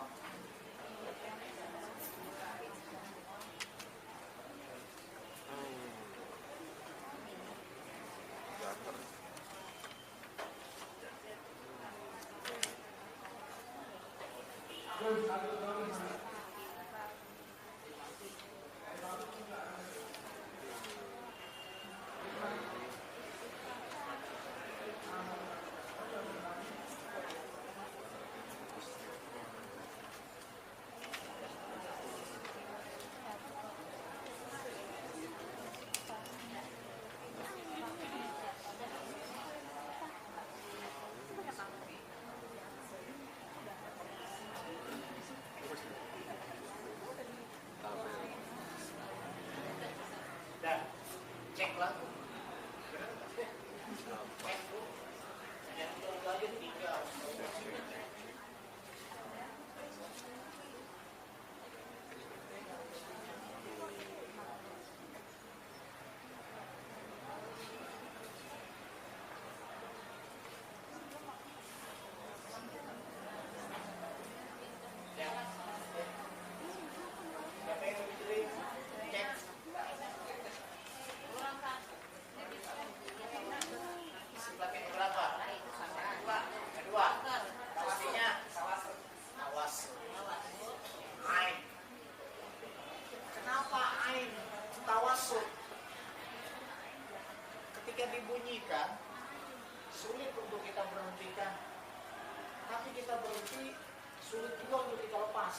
Cek lagu. Cek dulu. Yang dulu aja 3. Ketika dibunyikan sulit untuk kita berhentikan, tapi kita berhenti sulit juga untuk kita lepas.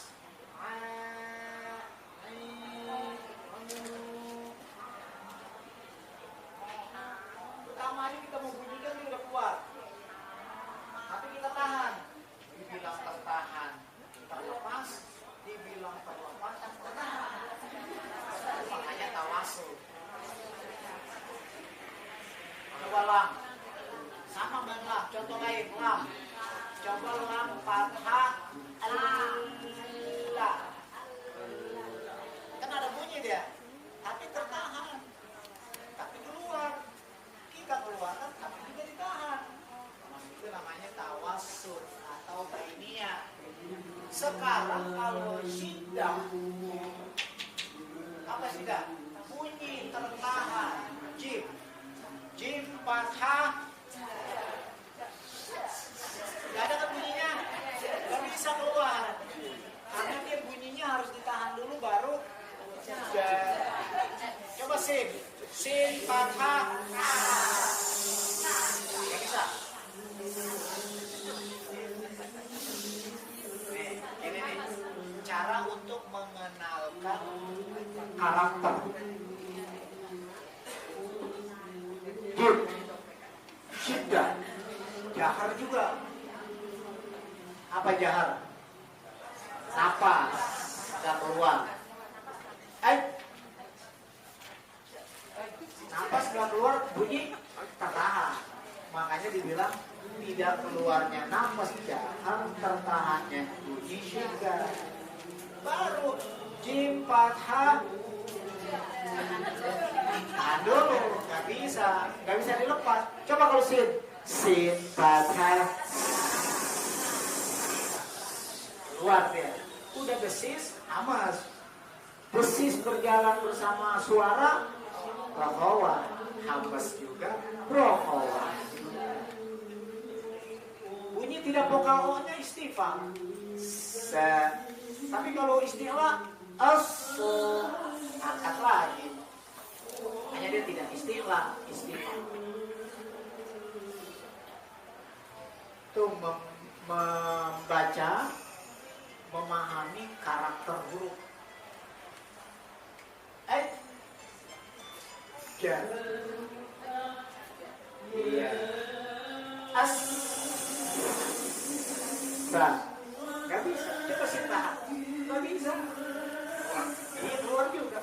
Pertamanya kita mau bunyikan dia udah keluar, tapi kita tahan. Dibilang tertahan, terlepas, dibilang terlepas, tertahan. Makanya tawasul. Coba lam, sama dengan lam. Contoh lain lam. Coba lam fathah Allah. Kan ada bunyi dia, tapi tertahan, tapi keluar. Kita keluarkan, tapi juga ditahan. Itu namanya tawassul atau bainiyah. Sekarang kalau syiddah, apa syiddah? Bunyi tertahan, jim. Jim fathah, gak ada kan bunyinya, gak bisa keluar, karena dia bunyinya harus ditahan dulu baru. Coba sin fathah, gak bisa. Ini nih cara untuk mengenalkan karakter. Syiddah, jahar juga. Apa jahar? Napas gak keluar. Napas gak keluar, bunyi tertahan. Makanya dibilang tidak keluarnya napas jahar, tertahannya bunyi syiddah. Baru jim fathah. Tahan dulu, gak bisa dilepas. Coba kalau sin fathah, keluar dia. Udah besis, amas. Besis berjalan bersama suara, rohawa. Hambas juga, rohawa. Bunyi tidak vokal O-nya istifham. Tapi kalau istilah angkat lagi. Hanya dia tidak istilah. Itu membaca, memahami karakter huruf. Iya. Gak bisa. Coba sih tahan. Gak bisa. Ini keluar juga.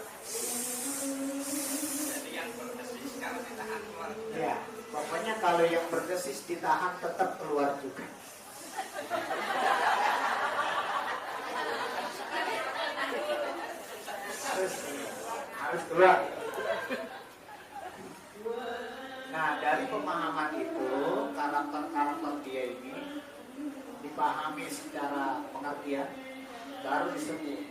Jadi yang berdesis kalau ditahan keluar. Ya, pokoknya kalau yang berdesis ditahan tetap keluar juga. Harus keluar. Nah, dari pemahaman itu, karakter-karakter dia ini dipahami secara pengertian, baru disebut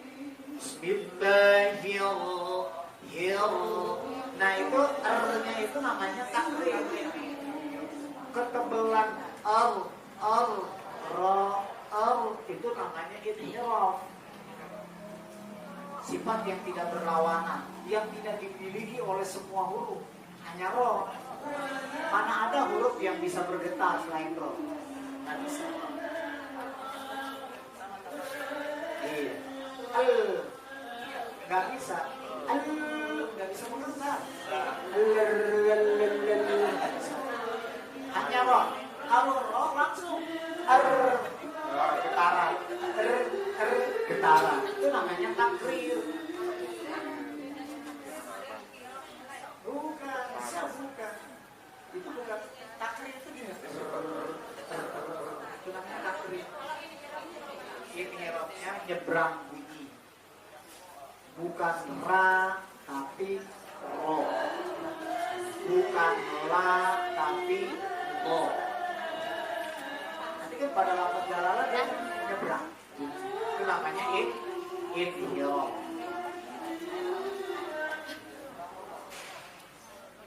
Bismillahirrahmanirrahim. Nah, itu R-nya itu namanya takrir. Ketebalan R itu namanya idgham. Sifat yang tidak berlawanan, yang tidak dimiliki oleh semua huruf, hanya roh. Mana ada huruf yang bisa bergetar selain roh? Nggak bisa. Iya. Nggak bisa. Nggak bisa bergetar. Hanya roh. Kalau roh langsung getaran. Getaran. Itu namanya takrir. Bukan. nyebrang bunyi. Bukan ra tapi ro. Bukan la tapi ro. Nanti kan pada lafaz jalalah dia nyebrang. Itu namanya idgham.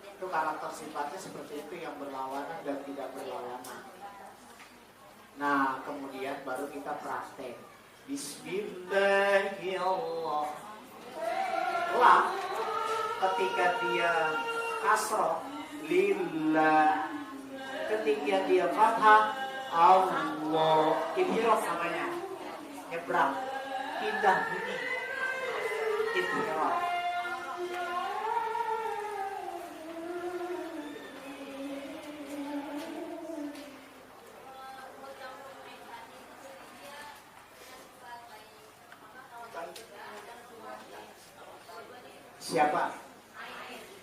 Itu karakter sifatnya seperti itu, yang berlawanan dan tidak berlawanan. Nah, kemudian baru kita praktek. Bismillahirrahmanirrahim. La ketika dia kasroh lillah, ketika dia fathah Allah, idgham namanya, nyebrang, pindah bunyi, idgham. Siapa?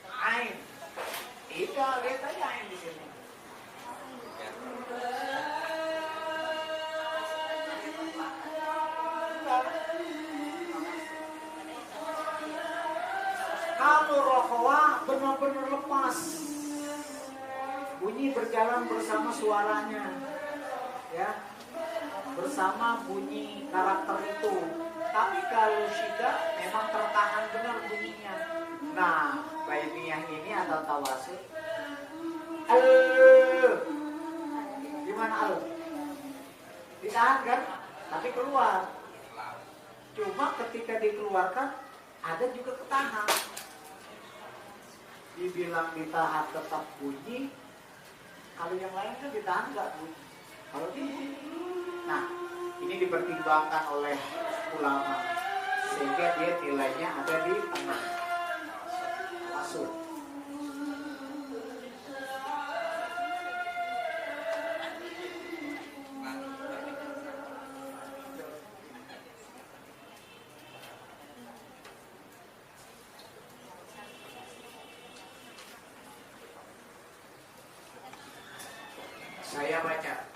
Ain. Itu lihat aja Ain di sini. Kalau rohwa benar-benar lepas, bunyi berjalan bersama suaranya, ya, bersama bunyi karakter itu. Tapi kalau syiddah memang tertahan benar bunyinya. Nah, bainiyah ini atau tawasul, gimana al? Ditahan kan? Tapi keluar. Cuma ketika dikeluarkan ada juga ketahan. Dibilang ditahan tetap bunyi. Kalau yang lain kan ditahan nggak bunyi. Kalau bunyi. Nah, ini dipertimbangkan oleh ulama sehingga dia nilainya ada di tengah. Masuk. Saya baca.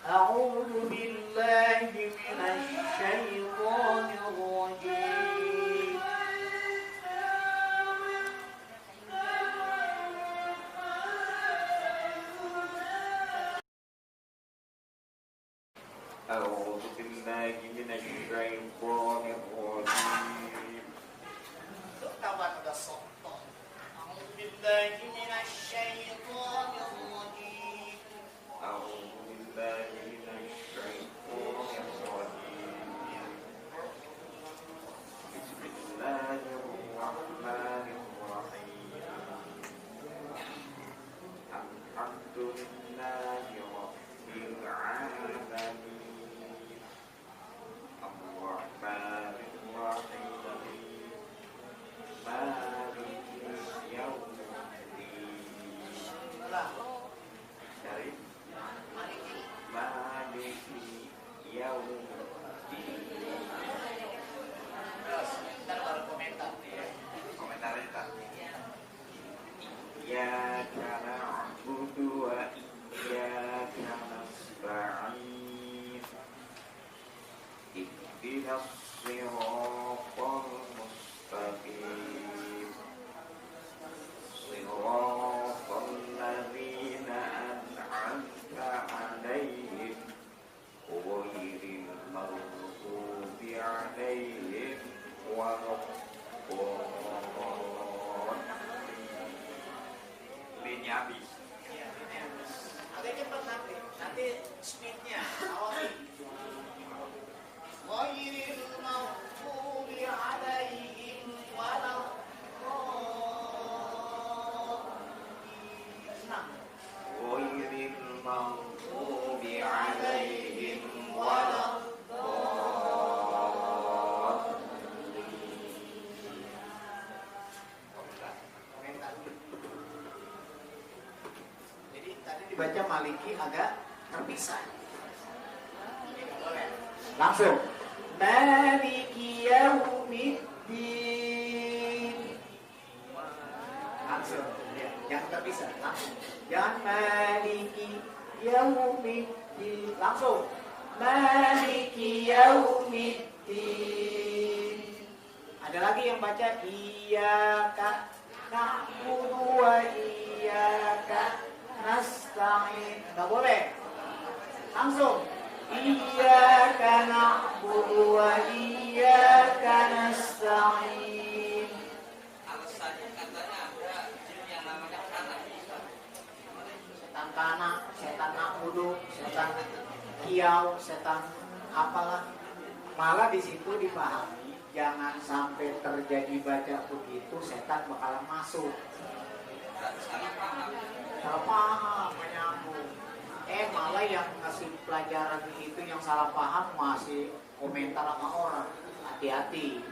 A'udzu billahi minasy syaithanir rajim. A'udzu billahi minasy syaithanir rajim. Kawan udah sombong. A'udzu billahi minasy syaithanir rajim. A'udzu billahi minasy syaithanir rajim. Bismillahirrahmanirrahim. Alhamdulillahi rabbil alamin. Ar-Rahmanir Rahim. Maliki yaumiddin. Dari Maliki yaumiddin. Ntar baru komentar ya. Komentarnya tadi. Iyyaka na'budu wa iyyaka nasta'in. Ihdinas siratal mustaqim. Siratal ladzina an'amta 'alaihim ghairil maghdubi 'alaihim waladdallin. Ini habis. Iya, ini habis. Agak cepat nanti speednya awalnya. Ghairil maghdubi 'alaihim waladdallin. Senang. Ghairil maghdubi 'alaihim waladdallin. Komentar. Jadi tadi dibaca Maliki agak terpisah. Ini nggak boleh. Langsung. Maliki yaumiddin. Langsung. Ya, jangan terpisah. Langsung. Jangan Maliki yaumiddin. Langsung. Maliki yaumiddin. Ada lagi yang baca iyyaka na'budu wa iyyaka nasta'in. Enggak boleh. Langsung iyyaka na'budu wa iyyaka nasta'in. Alasannya katanya ada jin yang namanya kana. Setan kana, setan na'budu, setan kiau, setan apalah. Malah di situ dipahami jangan sampai terjadi baca begitu setan bakalan masuk. Salah paham, menyambung. Malah yang ngasih pelajaran itu yang salah paham masih komentar sama orang. Hati-hati.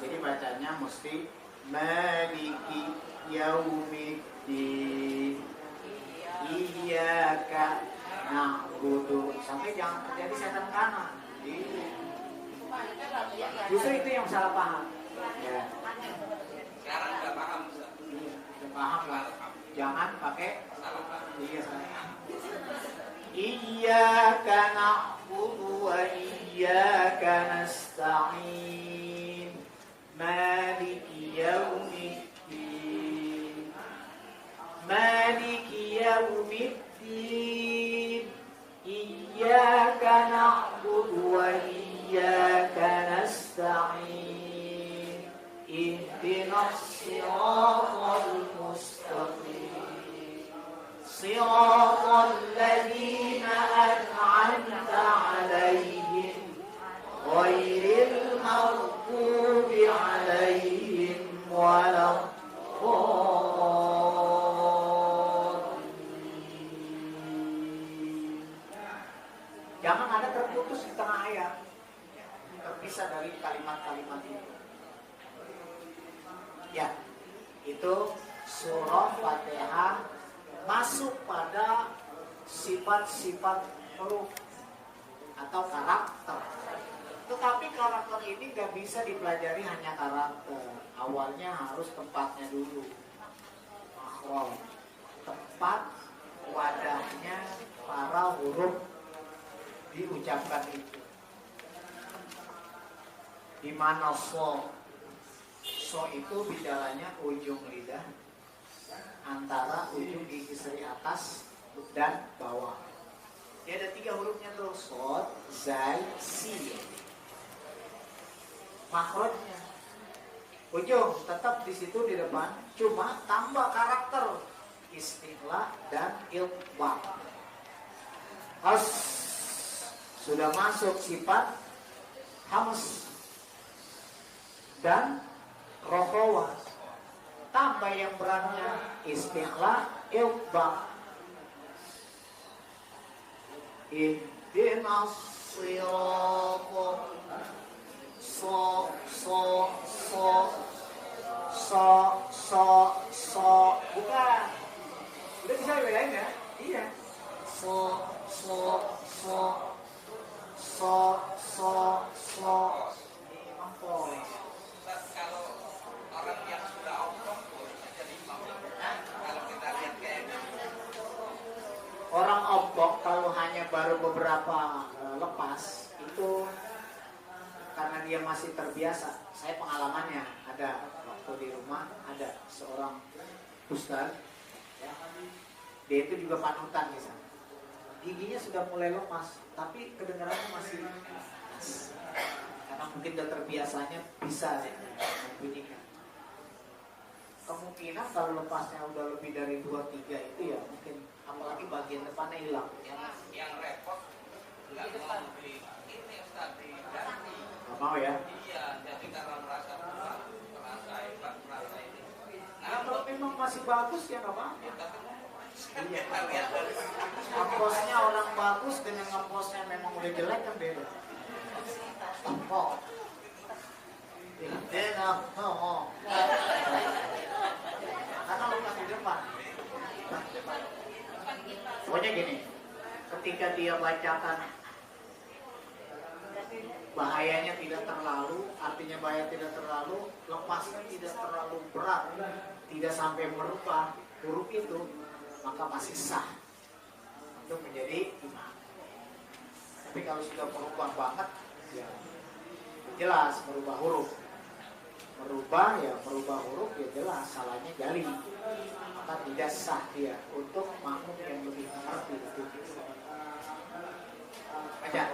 Jadi bacanya mesti Maliki Yaumiddin Iyyaka na'budu. Sampai jangan terjadi setan kanan. Justru itu yang salah paham. Ya. Sekarang udah paham. Udah paham lah. Jangan pakai iya salah. Iyyaka na'budu wa iyyaka nasta'in. Maliki yaumiddin. Maliki yaumiddin. Iyyaka na'budu wa iyyaka nasta'in. Ihdinas siratal mustaqim. Siratal ladzina an'amta 'alaihim ghairil maghdubi 'alaihim waladdallin. Jangan ada terputus di tengah ayat, terpisah dari kalimat-kalimat itu. Ya, itu surah Fatihah masuk pada sifat-sifat huruf atau karakter. Tetapi karakter ini gak bisa dipelajari hanya karakter. Awalnya harus tempatnya dulu. Makhraj, tempat wadahnya para huruf diucapkan itu. Di mana so itu bicaranya ujung lidah antara ujung gigi seri atas dan bawah. Dia ada 3 hurufnya tuh, sod, zal, sin. Makhrajnya ujung tetap di situ di depan, cuma tambah karakter istilah dan ilbaq. Has sudah masuk sifat hams dan rokhawah. Tambah yang beratnya istilah ilbaq. Ihdinas siratal so bukan. Udah bisa bedain ya? Iya. So Mampoi. Kalau orang yang sudah obrol bisa jadi imam. Kalau kita lihat kayak Orang obok kalau hanya baru beberapa lepas itu karena dia masih terbiasa. Saya pengalamannya ada waktu di rumah ada seorang ustaz, ya, dia itu juga panutan misalnya. Giginya sudah mulai lepas, tapi kedengarannya masih lepas. Karena mungkin udah terbiasanya bisa membunyikan. Kemungkinan kalau lepasnya udah lebih dari 2-3 itu ya mungkin, apalagi bagian depannya hilang. yang repot nggak mau beli ini Ustaz diganti. Gak mau ya? Iya, jadi karena merasa kurang, merasa hebat, merasa ini. Nah, kalau memang masih bagus ya nggak apa-apa. Iya. Kita lihat dari Ngomposnya orang bagus dengan ngomposnya memang udah jelek kan beda. Ngomong. Ngomong. Karena lepas di depan. Pokoknya gini, ketika dia bacakan bahayanya tidak terlalu, artinya bahaya tidak terlalu, lepasnya tidak terlalu berat, tidak sampai merubah huruf itu, maka masih sah untuk menjadi imam. Tapi kalau sudah berubah banget, ya jelas merubah huruf. Merubah huruf ya jelas salahnya jali. Maka tidak sah dia untuk makmum yang lebih mengerti. Baca.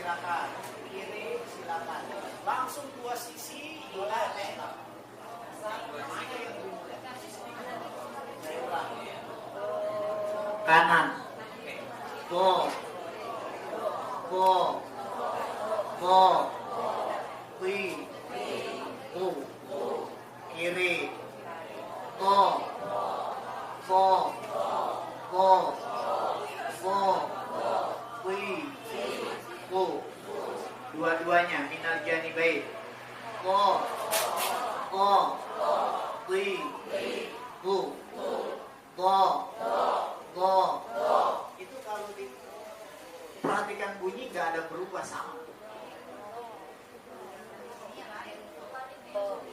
silakan. Kiri silakan. Langsung dua sisi boleh. Kanan. Go. Wi. U. Kiri. Go. Wi. U. Dua-duanya minal janibain. Go. Wi. U. Go. Itu kalau diperhatikan bunyi nggak ada berubah sama.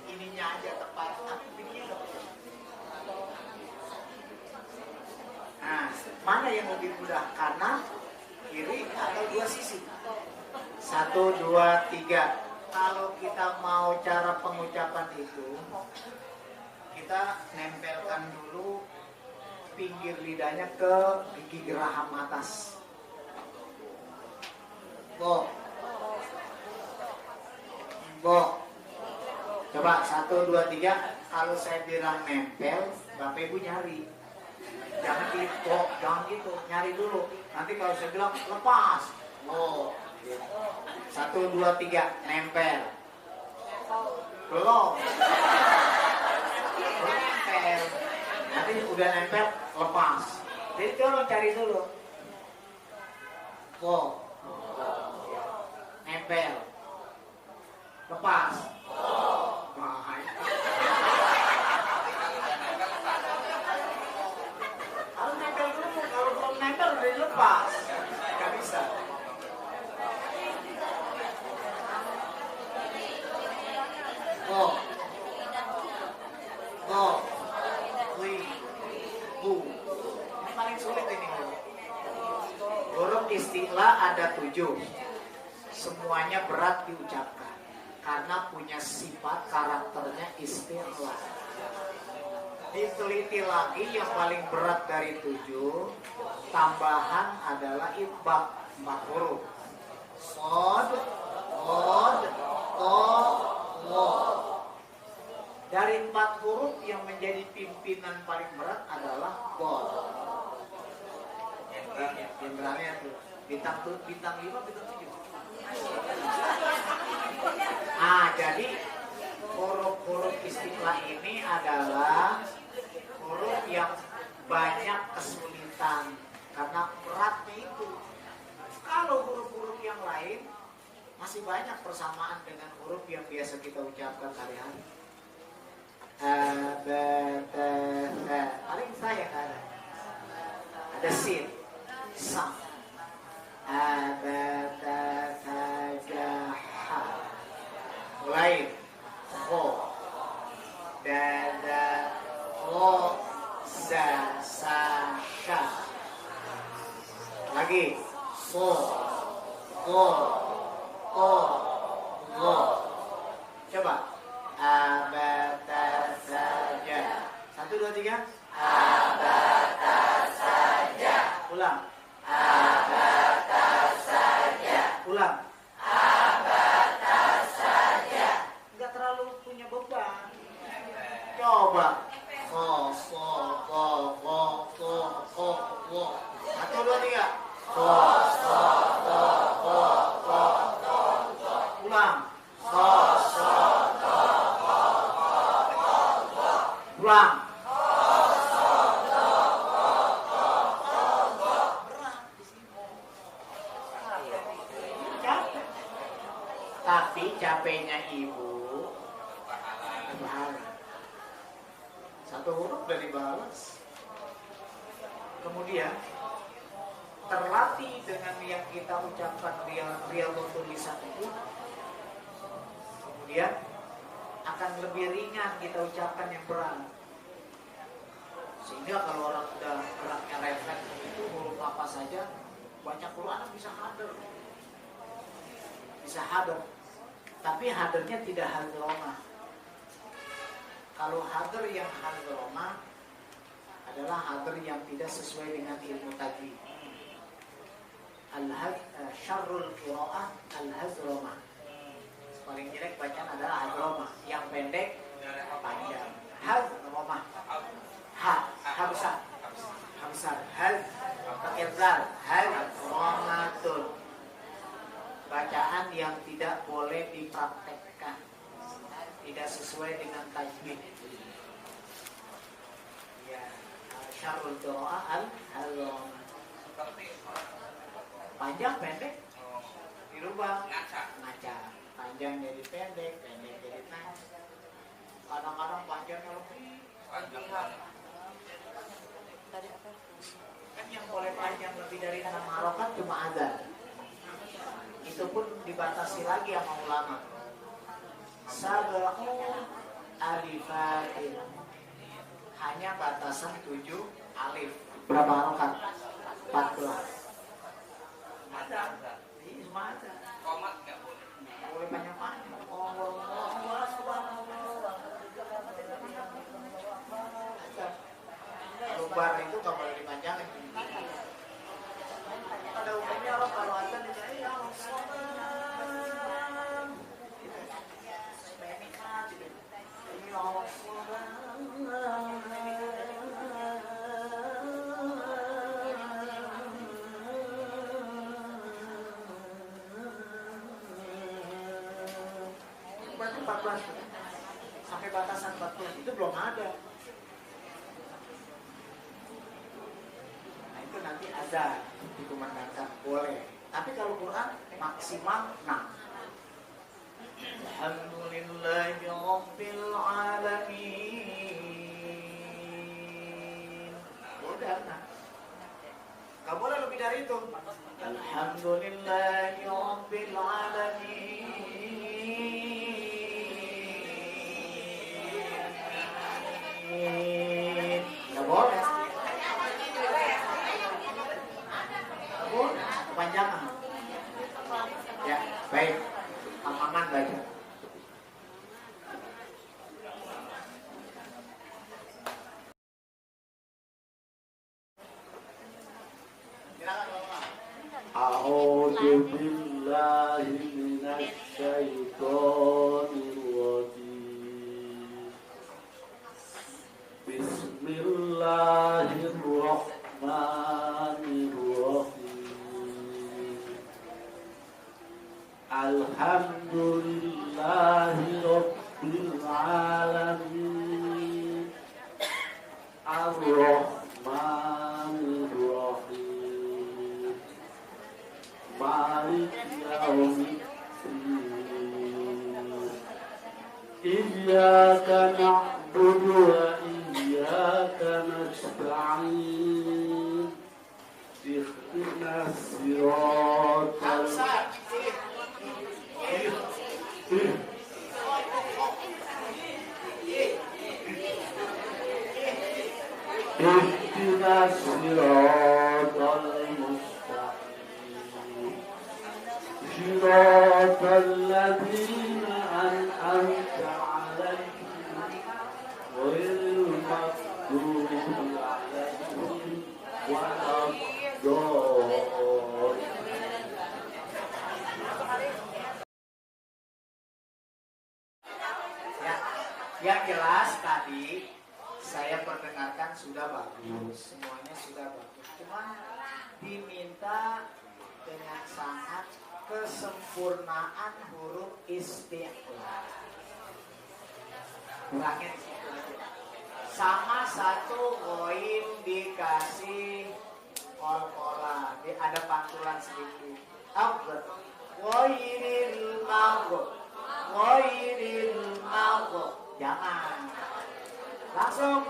Ininya aja tepat, tapi bunyinya nggak berubah. Nah, mana yang lebih mudah? Kanan, kiri, atau dua sisi? 1, 2, 3. Kalau kita mau cara pengucapan itu, kita nempelkan dulu pinggir lidahnya ke gigi geraham atas. Bo. Coba 1, 2, 3. Kalau saya bilang nempel, Bapak Ibu nyari. Jangan gitu, nyari dulu. Nanti kalau saya bilang lepas. 1, 2, 3, nempel. Belum nempel. Nanti udah nempel, lepas. Jadi tolong cari dulu. Nempel. Lepas. Harus nempel dulu. Kalau belum nempel udah dilepas. Gak bisa. Ini paling sulit ini. Huruf isti'la ada 7. Semuanya berat diucapkan karena punya sifat karakternya isti'la. Diteliti lagi yang paling berat dari 7, tambahan adalah ibaq, 4 huruf. Sod, od, to, wo. Dari 4 huruf yang menjadi pimpinan paling berat adalah bod. Yang beratnya tuh bintang 5, bintang 7. Jadi huruf-huruf istiqlal ini adalah huruf yang banyak kesulitan karena beratnya itu. Kalau huruf-huruf yang lain masih banyak persamaan dengan huruf yang biasa kita ucapkan sehari-hari. Paling saya ada sin, sam, mulai ho, dada, ho, sa, sha, lagi so, go, lo. Coba abata saja. 1, 2, 3. Abata saja. Ulang. Abata saja. Ulang. Abata saja. Enggak terlalu punya beban. Coba. Ko, so, ko, ko, ko, ko, ko. 1, 2, 3. Ko, so, ko, ko, ko, ko, ko. Ulang. Ko, so, ko, ko, ko, ko, ko. Ulang. Tapi capeknya ibu pahala. 1 huruf udah dibalas. Kemudian terlatih dengan yang kita ucapkan real tulisan itu, kemudian akan lebih ringan kita ucapkan yang berat. Sehingga kalau orang udah beratnya refleks itu huruf apa saja baca Quran bisa hadir. Tapi hadirnya tidak hadromah. Kalau hadir yang hadromah adalah hadir yang tidak sesuai dengan ilmu tajwid. Syarrul qiraah al-hazromah. Paling jelek bacaan adalah hazromah. Yang pendek panjang. Hazromah. Ha besar. Ha besar. Pakai zal. Hazromatun. Bacaan yang tidak boleh dipraktekkan, tidak sesuai dengan tajwid. Ya, syarrul qiraah al-hazromah. Panjang pendek dirubah, ngaca. Panjang jadi pendek, pendek jadi ngaca. Kadang-kadang panjangnya lebih kan yang boleh panjang lebih dari 6 harokat cuma azan. Itu pun dibatasi lagi sama ulama. Sab'u alifatin, hanya batasan 7 alif. Berapa harokat? 14. Ada, ini semua ada. Komat nggak boleh. Boleh banyak-banyak. Lubar itu nggak boleh dipanjangin. Pada umumnya orang kalau ada di sini ya berarti 14 sampai batasan 40 itu belum ada. Nah itu nanti ada dikumandangkan boleh. Tapi kalau Quran maksimal 6. Alhamdulillahi Rabbil Alamin. Udah, nah. Gak boleh lebih dari itu. Alhamdulillahi Rabbil Alamin. Gak boleh. Gak boleh. Kepanjangan. Ya, baik. Amaman baca. A'udzu billahi minasy syaithanir rajim. Bismillahirrahmanirrahim. Alhamdulillahi rabbil alamin. Ar-Rahmanir Rahim. Malik yaumiddin. Iyyaka na'budu wa iyyaka nasta'in. Ihdinas siratal Ihdinas siratal mustaqim. Siratal ladzina an'amta 'alaihim ghairil maghdubi 'alaihim waladdallin. Yang jelas tadi saya perdengarkan sudah bagus, semuanya sudah bagus. Cuma diminta dengan sangat kesempurnaan huruf istiqlal. Ulangin sama satu koin dikasih kol-kolan, ada pantulan sedikit. Abad, koinil maghrib, koinil maghrib. Jangan langsung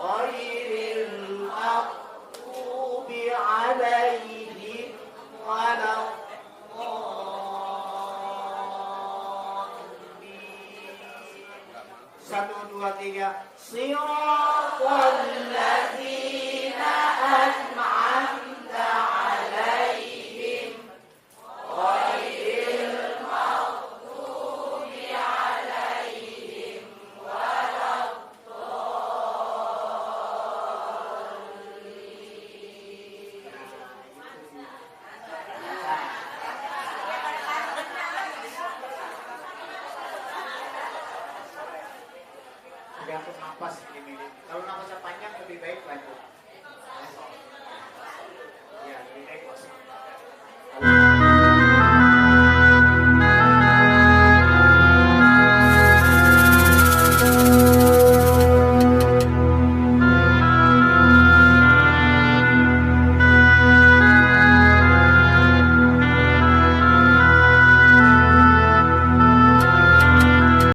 ghairil maghdubi 'alaihim waladdallin. 1, 2, 3. Siratal ladzina an'amta 'alaihim ghairil maghdubi 'alaihim pas ini